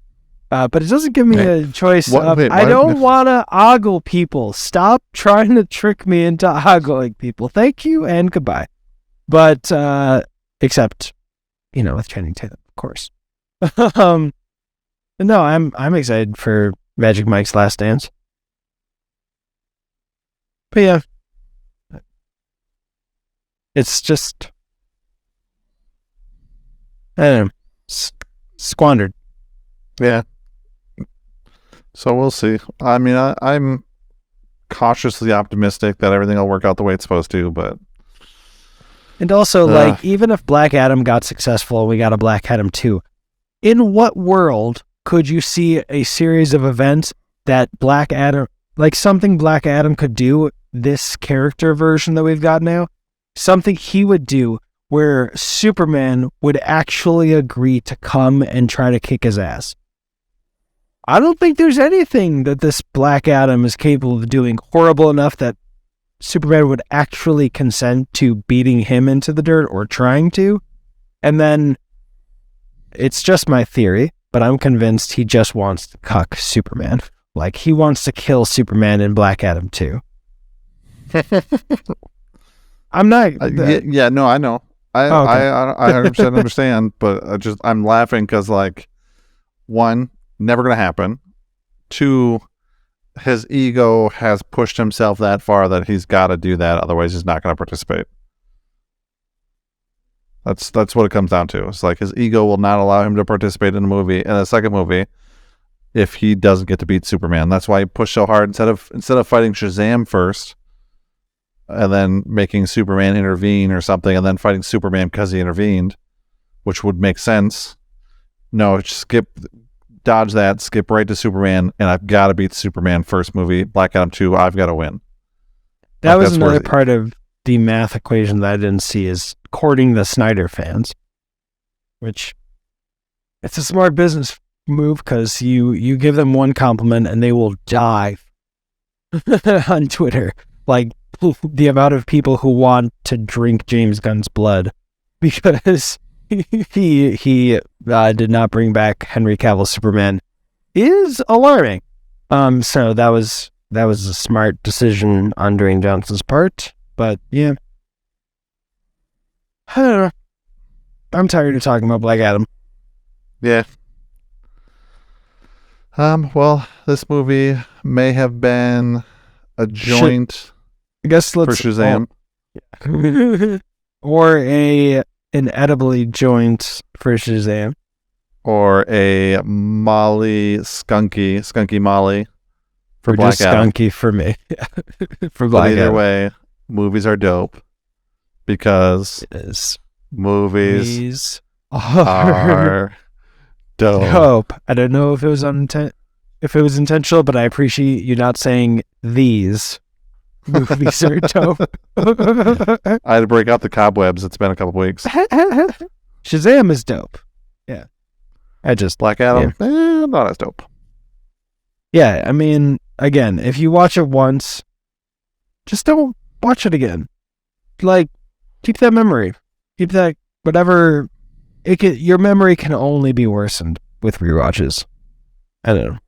But it doesn't give me a choice of, I don't want to ogle people. Stop trying to trick me into ogling people. Thank you and goodbye. But, except, with Channing Tatum, of course. No, I'm excited for Magic Mike's Last Dance. But yeah. It's just, I don't know, squandered. Yeah. So we'll see. I mean, I'm cautiously optimistic that everything will work out the way it's supposed to, but... And also, like, even if Black Adam got successful and we got a Black Adam 2, in what world could you see a series of events that Black Adam, like something Black Adam could do, this character version that we've got now, something he would do where Superman would actually agree to come and try to kick his ass? I don't think there's anything that this Black Adam is capable of doing horrible enough that Superman would actually consent to beating him into the dirt, or trying to. And then, it's just my theory, but I'm convinced he just wants to cuck Superman. Like, he wants to kill Superman in Black Adam 2. I'm not... yeah, no, I know. I 100% understand, but I'm laughing because, like, one, never going to happen. Two, his ego has pushed himself that far that he's got to do that. Otherwise, he's not going to participate. That's what it comes down to. It's like his ego will not allow him to participate in the second movie if he doesn't get to beat Superman. That's why he pushed so hard instead of fighting Shazam first and then making Superman intervene or something, and then fighting Superman because he intervened, which would make sense. No, dodge that, skip right to Superman, and I've got to beat Superman first movie. Black Adam 2, I've got to win. That was another part of the math equation that I didn't see, is courting the Snyder fans, which it's a smart business move, because you give them one compliment and they will die on Twitter. Like, the amount of people who want to drink James Gunn's blood because he did not bring back Henry Cavill's Superman is alarming. So that was a smart decision on Dwayne Johnson's part. But yeah, I don't know. I'm tired of talking about Black Adam. Yeah. Well, this movie may have been a joint I guess for Shazam. Or an edibly joint for Shazam. Or a skunky Molly for Or Black just Adam. skunky for me. For But Black either Adam. way, movies are dope because It is. movies These are dope. dope. I don't know if it was if it was intentional, but I appreciate you not saying these movies are dope. I had to break out the cobwebs. It's been a couple weeks. Shazam is dope. Yeah. Black Adam, not as dope. Yeah, I mean, again, if you watch it once, just don't watch it again. Like, keep that memory. Keep that, whatever, your memory can only be worsened with rewatches. I don't know.